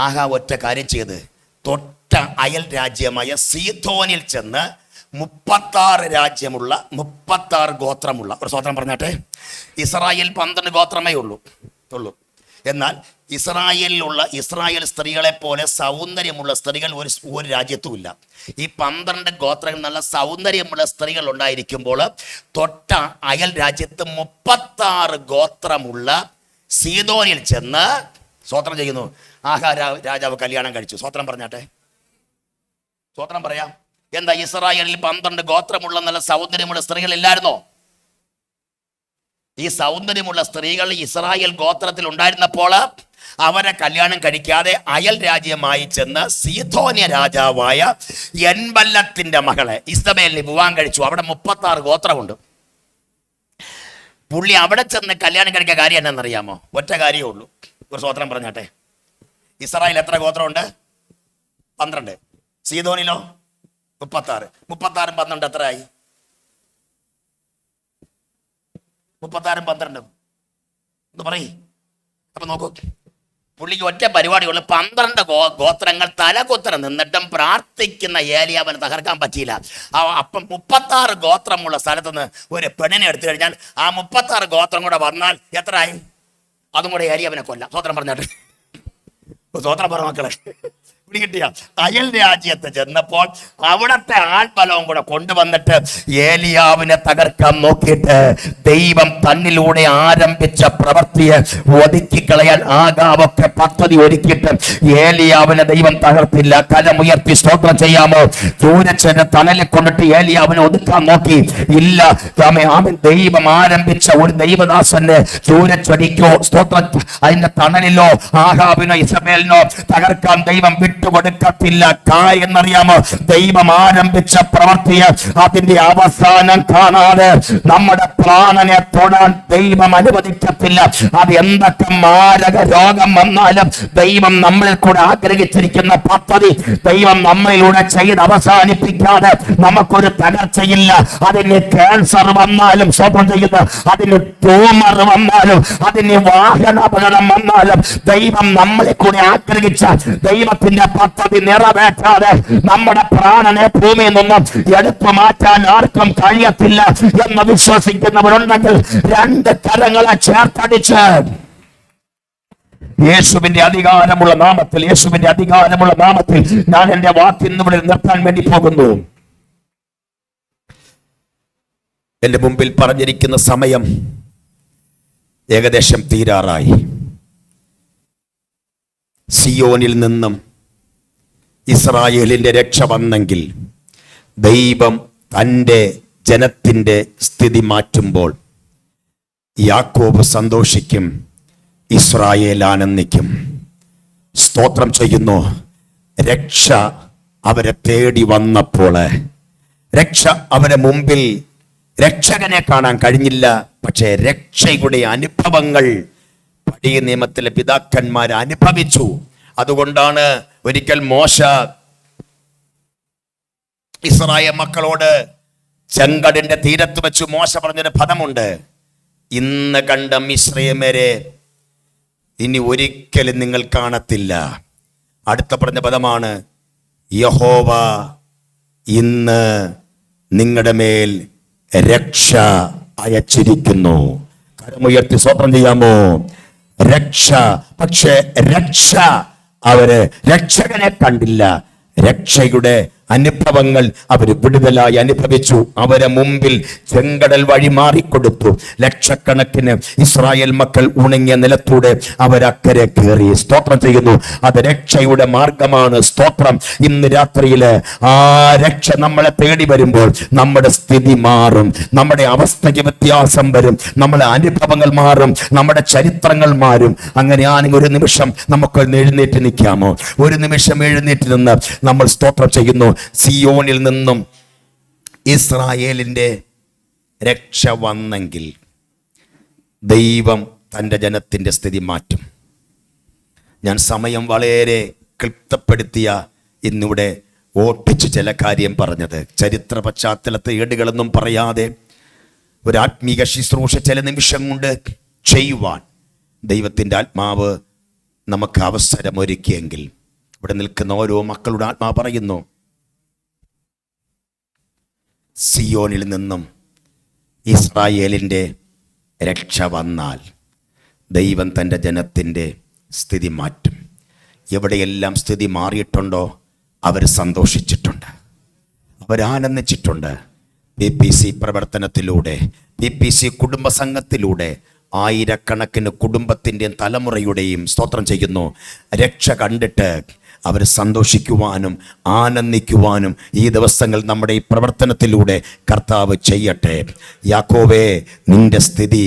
ആഹാബ് ഒറ്റ കാര്യം ചെയ്ത് തൊട്ട അയൽ രാജ്യമായ സീദോനിൽ ചെന്ന് 36 ഗോത്രമുള്ള ഒരു സ്വതന്ത്രം പറഞ്ഞാട്ടെ. ഇസ്രായേൽ 12 ഗോത്രമേ ഉള്ളൂ. എന്നാൽ ഇസ്രായേലിലുള്ള ഇസ്രായേൽ സ്ത്രീകളെ പോലെ സൗന്ദര്യമുള്ള സ്ത്രീകൾ ഒരു രാജ്യത്തുമില്ല. ഈ 12 ഗോത്രങ്ങൾ നല്ല സൗന്ദര്യമുള്ള സ്ത്രീകൾ ഉണ്ടായിരിക്കുമ്പോൾ തൊട്ട അയൽ രാജ്യത്ത് 36 ഗോത്രമുള്ള സീദോനിൽ ചെന്ന് സ്വതന്ത്രം ചെയ്യുന്നു. രാജാവ് കല്യാണം കഴിച്ചു. സ്വതന്ത്രം പറഞ്ഞാട്ടെ, സ്വതന്ത്രം പറയാം. എന്താ, ഇസ്രായേലിൽ 12 ഗോത്രമുള്ള നല്ല സൗന്ദര്യമുള്ള സ്ത്രീകൾ ഇല്ലായിരുന്നോ? ഈ സൗന്ദര്യമുള്ള സ്ത്രീകൾ ഇസ്രായേൽ ഗോത്രത്തിൽ ഉണ്ടായിരുന്നപ്പോൾ അവരെ കല്യാണം കഴിക്കാതെ അയൽ രാജ്യമായി ചെന്ന് സീദോന്യ രാജാവായ എൻബല്ലത്തിന്റെ മകളെ ഇസ്തബേലിനെ വിവാഹം കഴിച്ചു. അവിടെ 36 ഗോത്രമുണ്ട്. പുള്ളി അവിടെ ചെന്ന് കല്യാണം കഴിക്കാൻ കാര്യം എന്നാണെന്നറിയാമോ? ഒറ്റ കാര്യമേ ഉള്ളൂ. ഒരു സ്വതന്ത്രം പറഞ്ഞാട്ടെ. ഇസ്രായേൽ എത്ര ഗോത്രമുണ്ട്? 12. സീദോനിലോ 36. 36 12 എത്രയായി? 36 12 ഒന്ന് പറയ്. അപ്പൊ നോക്കൂ, പുള്ളിക്ക് ഒറ്റ പരിപാടിയുള്ള 12 ഗോത്രങ്ങൾ തലകുത്തരം നിന്നിട്ടും പ്രാർത്ഥിക്കുന്ന ഏലിയാവിനെ തകർക്കാൻ പറ്റിയില്ല. അപ്പം 36 ഗോത്രമുള്ള സ്ഥലത്തുനിന്ന് ഒരു പെണ്ണിനെ എടുത്തു കഴിഞ്ഞാൽ ആ 36 ഗോത്രം കൂടെ വന്നാൽ എത്രയായി? അതും കൂടെ ഏലിയാവിനെ കൊല്ലാം. സ്വതന്ത്രം പറഞ്ഞാട്ട് സ്വതന്ത്രം പറ മക്കളെ. പിടികിട്ടിയ അയൽ രാജ്യത്ത് ചെന്നപ്പോൾ അവിടത്തെ ആൾബലവും കൂടെ കൊണ്ടുവന്നിട്ട് ഏലിയാവിനെ തകർക്കാൻ നോക്കിയിട്ട് ദൈവം തന്നിലൂടെ ആരംഭിച്ച പ്രവൃത്തിയെ ഒതുക്കിക്കളയാൻ ആകാവൊക്കെ പദ്ധതി ഒരുക്കിയിട്ട് ഏലിയാവിനെ ദൈവം തകർത്തില്ല. കരമുയർത്തി സ്തോത്രം ചെയ്യാമോ? സൂര്യച്ചന്റെ തണലിൽ കൊണ്ടിട്ട് ഏലിയാവിനെ ഒതുക്കാൻ നോക്കി. ഇല്ല. അവൻ ദൈവം ആരംഭിച്ച ഒരു ദൈവദാസന്റെ സൂര്യച്ചടിക്കോ സ്തോത്രം അതിന്റെ തണലിലോ ആഹാബിനോ ഇസബേലിനോ തകർക്കാൻ ദൈവം വിട്ടുകൊടുക്കത്തില്ല. എന്നറിയാമോ? ദൈവം ആരംഭിച്ച പ്രവൃത്തിയെ അതിന്റെ അവസാനം കാണാതെ നമ്മുടെ പ്രാണനെ തൊടാൻ ദൈവം അനുവദിക്കത്തില്ല. അത് എന്തൊക്കെ മാരക രോഗം വന്നാലും ദൈവം നമ്മളിൽ കൂടെ ആഗ്രഹിച്ചിരിക്കുന്ന പദ്ധതി ദൈവം നമ്മളിലൂടെ ചെയ്ത് അവസാനിപ്പിക്കാതെ നമുക്കൊരു തകർച്ചയില്ല. അതിന് ക്യാൻസർ വന്നാലും സ്വന്തം ചെയ്യുന്ന, അതിന് ട്യൂമർ വന്നാലും, അതിന് വാഹനാപകടം വന്നാലും ദൈവം നമ്മളെ കൂടെ ആഗ്രഹിച്ച ദൈവത്തിന്റെ പദ്ധതി നിറവേറ്റാതെ നമ്മുടെ പ്രാണനെ ഭൂമിയിൽ നിന്നും എടുത്തു മാറ്റാൻ ആർക്കും കഴിയത്തില്ല എന്ന് വിശ്വസിക്കുന്നവരുണ്ടെങ്കിൽ 2 കരങ്ങളെ ചേർത്തടിച്ച് യേശുവിന്റെ അധികാരമുള്ള നാമത്തിൽ, യേശുവിന്റെ അധികാരമുള്ള നാമത്തിൽ ഞാൻ എന്റെ വാക്കിന്നിവിടെ നിർത്താൻ വേണ്ടി പോകുന്നു. എന്റെ മുമ്പിൽ പറഞ്ഞിരിക്കുന്ന സമയം ഏകദേശം തീരാറായി. സിയോനിൽ നിന്നും ഇസ്രായേലിന്റെ രക്ഷ വന്നെങ്കിൽ ദൈവം തൻ്റെ ജനത്തിൻ്റെ സ്ഥിതി മാറ്റുമ്പോൾ യാക്കോബ് സന്തോഷിക്കും, ഇസ്രായേൽ ആനന്ദിക്കും. സ്തോത്രം ചെയ്യുന്നു. രക്ഷ അവരെ തേടി വന്നപ്പോൾ രക്ഷ അവരെ മുമ്പിൽ രക്ഷകനെ കാണാൻ കഴിഞ്ഞില്ല. പക്ഷേ രക്ഷയുടെ അനുഭവങ്ങൾ പഴയ നിയമത്തിലെ പിതാക്കന്മാർ അനുഭവിച്ചു. അതുകൊണ്ടാണ് ഒരിക്കൽ മോശ ഇസ്രായേൽ മക്കളോട് ചെങ്കടലിന്റെ തീരത്ത് വെച്ച് മോശ പറഞ്ഞൊരു പദമുണ്ട്: ഇന്ന് കണ്ട മിസ്രയീമ്യരെ ഇനി ഒരിക്കലും നിങ്ങൾ കാണത്തില്ല. അടുത്ത പറഞ്ഞ പദമാണ് യഹോവ ഇന്ന് നിങ്ങളുടെ മേൽ രക്ഷ അയച്ചിരിക്കുന്നു. കരമുയർത്തി സ്തോത്രം ചെയ്യാമോ? രക്ഷ. പക്ഷേ രക്ഷ അവര് രക്ഷകനെ കണ്ടില്ല. രക്ഷയുടെ അനുഭവങ്ങൾ അവർ വിടുതലായി അനുഭവിച്ചു. അവരെ മുമ്പിൽ ചെങ്കടൽ വഴി മാറിക്കൊടുത്തു. ലക്ഷക്കണക്കിന് ഇസ്രായേൽ മക്കൾ ഉണങ്ങിയ നിലത്തൂടെ അവരക്കരെ കയറി. സ്തോത്രം ചെയ്യുന്നു. അത് രക്ഷയുടെ മാർഗമാണ്. സ്തോത്രം. ഇന്ന് രാത്രിയില് ആ രക്ഷ നമ്മളെ തേടി വരുമ്പോൾ നമ്മുടെ സ്ഥിതി മാറും, നമ്മുടെ അവസ്ഥയ്ക്ക് വ്യത്യാസം വരും, നമ്മുടെ അനുഭവങ്ങൾ മാറും, നമ്മുടെ ചരിത്രങ്ങൾ മാറും. അങ്ങനെയാണെങ്കിൽ ഒരു നിമിഷം നമുക്ക് എഴുന്നേറ്റ് നിൽക്കാമോ? ഒരു നിമിഷം എഴുന്നേറ്റ് നിന്ന് നമ്മൾ സ്തോത്രം ചെയ്യുന്നു. സിയോനിൽ നിന്നും ഇസ്രായേലിന്റെ രക്ഷ വന്നെങ്കിൽ ദൈവം തൻ്റെ ജനത്തിൻ്റെ സ്ഥിതി മാറ്റും. ഞാൻ സമയം വളരെ ക്ലിപ്തപ്പെടുത്തിയ ഇന്നിവിടെ ഓട്ടിച്ച് ചില കാര്യം പറഞ്ഞത്, ചരിത്ര പശ്ചാത്തലത്തെ ഏടുകളൊന്നും പറയാതെ ഒരു ആത്മീക ശുശ്രൂഷ ചില നിമിഷം കൊണ്ട് ചെയ്യുവാൻ ദൈവത്തിൻ്റെ ആത്മാവ് നമുക്ക് അവസരമൊരുക്കിയെങ്കിൽ, ഇവിടെ നിൽക്കുന്ന ഓരോ മക്കളുടെ ആത്മാവ് പറയുന്നു, സിയോനിൽ നിന്നും ഇസ്രായേലിൻ്റെ രക്ഷ വന്നാൽ ദൈവം തൻ്റെ ജനത്തിൻ്റെ സ്ഥിതി മാറ്റും. എവിടെയെല്ലാം സ്ഥിതി മാറിയിട്ടുണ്ടോ അവർ സന്തോഷിച്ചിട്ടുണ്ട്, അവരാനന്ദിച്ചിട്ടുണ്ട്. PPC പ്രവർത്തനത്തിലൂടെ, PPC കുടുംബ സംഘത്തിലൂടെ ആയിരക്കണക്കിന് കുടുംബത്തിൻ്റെയും തലമുറയുടെയും സ്തോത്രം ചെയ്യുന്നു രക്ഷ കണ്ടിട്ട് അവർ സന്തോഷിക്കുവാനും ആനന്ദിക്കുവാനും ഈ ദിവസങ്ങൾ നമ്മുടെ ഈ പ്രവർത്തനത്തിലൂടെ കർത്താവ് ചെയ്യട്ടെ. യാക്കോബേ, നിന്റെ സ്ഥിതി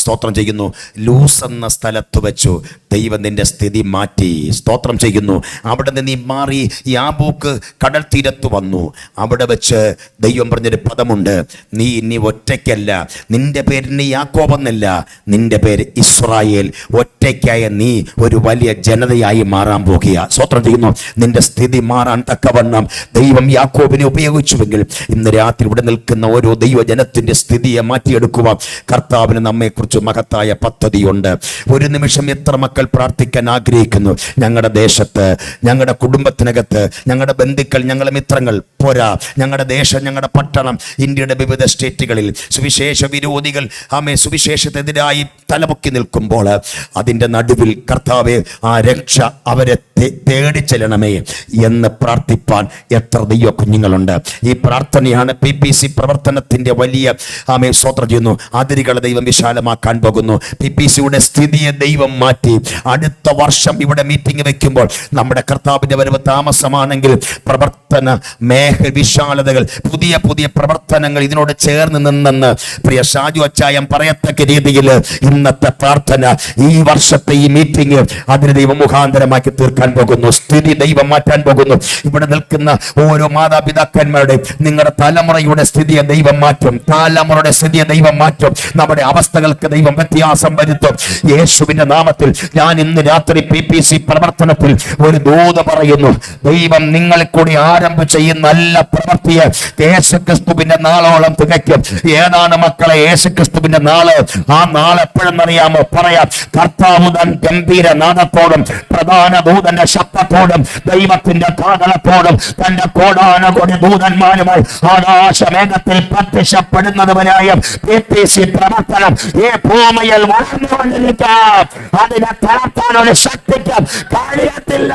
സ്തോത്രം ചെയ്യുന്നു ലൂസ് എന്ന സ്ഥലത്ത് വെച്ചു ദൈവം നിന്റെ സ്ഥിതി മാറ്റി. സ്തോത്രം ചെയ്യുന്നു. അവിടെ നിന്ന് നീ മാറി യാബോക്ക് കടൽ തീരത്ത് വന്നു. അവിടെ വെച്ച് ദൈവം പറഞ്ഞൊരു പദമുണ്ട്, നീ ഇനി ഒറ്റയ്ക്കല്ല, നിന്റെ പേര് നീ യാക്കോബെന്നല്ല, നിന്റെ പേര് ഇസ്രായേൽ. ഒറ്റയ്ക്കായ നീ ഒരു വലിയ ജനതയായി മാറാൻ പോകുക. സ്തോത്രം ചെയ്യുന്നു. നിന്റെ സ്ഥിതി മാറാൻ തക്കവണ്ണം ദൈവം യാക്കോബിനെ ഉപയോഗിച്ചുവെങ്കിൽ ഇന്ന് രാത്രി ഇവിടെ നിൽക്കുന്ന ഓരോ ദൈവജനത്തിന്റെ സ്ഥിതിയെ മാറ്റിയെടുക്കുവാൻ കർത്താവിന് നമ്മെക്കുറിച്ച് മഹത്തായ പദ്ധതിയുണ്ട്. ഒരു നിമിഷം എത്ര മക്കൾ പ്രാർത്ഥിക്കാൻ ആഗ്രഹിക്കുന്നു? ഞങ്ങളുടെ ദേശത്ത്, ഞങ്ങളുടെ കുടുംബത്തിനകത്ത്, ഞങ്ങളുടെ ബന്ധുക്കൾ, ഞങ്ങളുടെ മിത്രങ്ങൾ പോരാ, ഞങ്ങളുടെ ദേശം, ഞങ്ങളുടെ പട്ടണം, ഇന്ത്യയുടെ വിവിധ സ്റ്റേറ്റുകളിൽ സുവിശേഷ വിരോധികൾ സുവിശേഷത്തിനെതിരായി തലപൊക്കി നിൽക്കുമ്പോൾ അതിൻ്റെ നടുവിൽ കർത്താവെ ആ രക്ഷ അവരെ തേടി ചെല്ലണമേ എന്ന് പ്രാർത്ഥിപ്പാൻ എത്ര ദൈവ കുഞ്ഞുങ്ങളുണ്ട്. ഈ പ്രാർത്ഥനയാണ് PPC പ്രവർത്തനത്തിന്റെ വലിയ സ്തോത്രം ചെയ്യുന്നു. അതിരുകളെ ദൈവം വിശാലമാക്കാൻ പോകുന്നു. PPCയുടെ സ്ഥിതിയെ ദൈവം മാറ്റി. അടുത്ത വർഷം ഇവിടെ മീറ്റിംഗ് വെക്കുമ്പോൾ നമ്മുടെ കർത്താവിന്റെ വരവ് താമസമാണെങ്കിൽ പ്രവർത്തന വിശാലതകൾ, പുതിയ പുതിയ പ്രവർത്തനങ്ങൾ ഇതിനോട് ചേർന്ന് നിന്നെന്ന് പ്രിയ ഷാജു അച്ചായം പറയത്തക്ക രീതിയിൽ ഇന്നത്തെ പ്രാർത്ഥന, ഈ വർഷത്തെ ഈ മീറ്റിംഗ് അതിന് ദൈവം മുഖാന്തരമാക്കി തീർക്കാൻ പോകുന്നു. സ്ഥിതി ദൈവം മാറ്റാൻ പോകുന്നു. ഇവിടെ നിൽക്കുന്ന ഓരോ മാതാപിതാക്കന്മാരുടെ, നിങ്ങളുടെ തലമുറയുടെ സ്ഥിതിയെ ദൈവം മാറ്റും. തലമുറയുടെ സ്ഥിതിയെ ദൈവം മാറ്റും. നമ്മുടെ അവസ്ഥകൾക്ക് ദൈവം വ്യത്യാസം വരുത്തും. യേശുവിന്റെ നാമത്തിൽ ഞാൻ ഇന്ന് രാത്രി PPC പ്രവർത്തനത്തിൽ ഒരു ദൂത് പറയുന്നു. ദൈവം നിങ്ങളെ കൂടി ആരംഭിച്ച ഈ നല്ല പ്രവൃത്തിയെ യേശുക്രിസ്തുവിന്റെ നാളോളം തികയ്ക്കും. ഏതാണ് മക്കളെ യേശുക്രിസ്തുവിന്റെ നാള്? ആ നാൾ എപ്പോഴെന്നറിയാമോ? പറയാം, കർത്താവ് തൻ ഗംഭീര നാദത്തോടും പ്രധാന ദൂതന്റെ ശബ്ദത്തോടും ദൈവത്തിന്റെ കാതളത്തോടും തന്റെ കോടാനകോടി ദൂതന്മാരുമായി ആകാശമേഘത്തിൽ പ്രത്യക്ഷപ്പെടുന്നതുവരായ PPC പ്രവർത്തനം ഈ ഭൂമിയിൽ വളർന്നുകൊണ്ടിരിക്കാം. അതിനെ തളർത്താൻ ഒരു ശക്തിക്കും കഴിയത്തില്ല.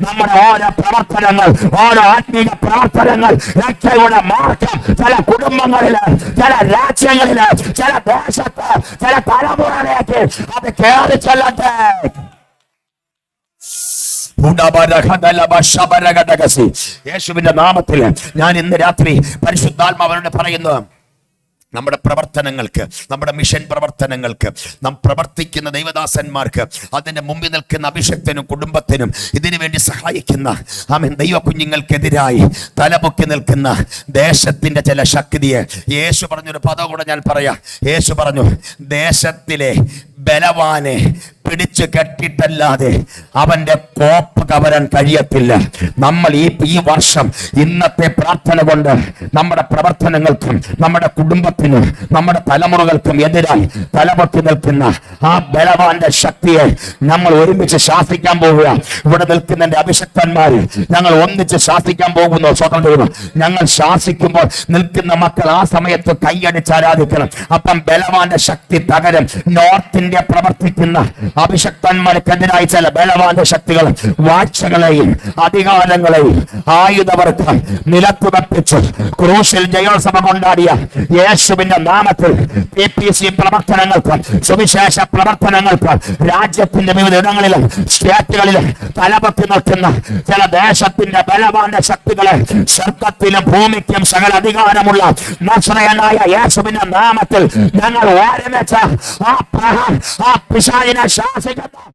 നമ്മുടെ ഓരോ പ്രവർത്തനങ്ങൾ, ഓരോ ആത്മീയ പ്രവർത്തനങ്ങൾ, രക്ഷയുടെ മാർഗം ചില കുടുംബങ്ങളില്, ചില രാജ്യങ്ങളില്, ചില ദേശത്ത്, ചില തലമുറയിലേക്ക് അത് കയറി ചെല്ലട്ടെ. യേശുവിന്റെ നാമത്തിൽ ഞാൻ ഇന്ന് രാത്രി പരിശുദ്ധാത്മാവനോട് പറയുന്നു, നമ്മുടെ പ്രവർത്തനങ്ങൾക്ക്, നമ്മുടെ മിഷൻ പ്രവർത്തനങ്ങൾക്ക്, നാം പ്രവർത്തിക്കുന്ന ദൈവദാസന്മാർക്ക്, അതിൻ്റെ മുമ്പിൽ നിൽക്കുന്ന അഭിഷക്തനും കുടുംബത്തിനും ഇതിനു വേണ്ടി സഹായിക്കുന്ന ദൈവ കുഞ്ഞുങ്ങൾക്കെതിരായി തലപൊക്കി നിൽക്കുന്ന ദേശത്തിൻ്റെ ചില ശക്തിയെ യേശു പറഞ്ഞൊരു പദം കൂടെ ഞാൻ പറയാം. യേശു പറഞ്ഞു, ദേശത്തിലെ ബലവാനെ പിടിച്ചു കെട്ടിട്ടല്ലാതെ അവന്റെ കോപ്പ് കവരാൻ കഴിയത്തില്ല. നമ്മൾ ഈ വർഷം ഇന്നത്തെ പ്രാർത്ഥന കൊണ്ട് നമ്മുടെ പ്രവർത്തനങ്ങൾക്കും നമ്മുടെ കുടുംബത്തിനും നമ്മുടെ തലമുറകൾക്കും എതിരായി തലപൊക്കി നിൽക്കുന്ന ആ ബലവാന്റെ ശക്തിയെ നമ്മൾ ഒരുമിച്ച് ശാസിക്കാൻ പോവുക. ഇവിടെ നിൽക്കുന്ന അഭിഷക്തന്മാര് ഞങ്ങൾ ഒന്നിച്ച് ശാസിക്കാൻ പോകുന്നു. സ്വതന്ത്രം ഞങ്ങൾ ശാസിക്കുമ്പോൾ നിൽക്കുന്ന മക്കൾ ആ സമയത്ത് കൈയടിച്ച് ആരാധിക്കണം. അപ്പം ബലവാന്റെ ശക്തി തകരും. നോർത്ത് ഇന്ത്യ പ്രവർത്തിക്കുന്ന അഭിഷക്തന്മാർക്കെതിരായി ചില ബലവാന്റെ ശക്തികൾ വാഴ്ചകളെയും അധികാരങ്ങളെയും ആയുധവർക്ക് നിലത്തുറപ്പിച്ച് ക്രൂശിൽ ജയോത്സവം കൊണ്ടാടിയ യേശുവിന്റെ നാമത്തിൽ PPC പ്രവർത്തനങ്ങൾക്ക്, സുവിശേഷ പ്രവർത്തനങ്ങൾക്ക് രാജ്യത്തിന്റെ വിവിധ ഇടങ്ങളിലും സ്റ്റേറ്റുകളിലും തലപൊക്കി നിൽക്കുന്ന ചില ദേശത്തിന്റെ ബലവാന്റെ ശക്തികളെ സ്വർഗത്തിലും ഭൂമിക്കും സകല അധികാരമുള്ള നസ്രയനായ യേശുവിന്റെ നാമത്തിൽ ഞങ്ങൾ ഒരുമിച്ച് ആ പിശാചിനെ ശാസിക്കുന്നു.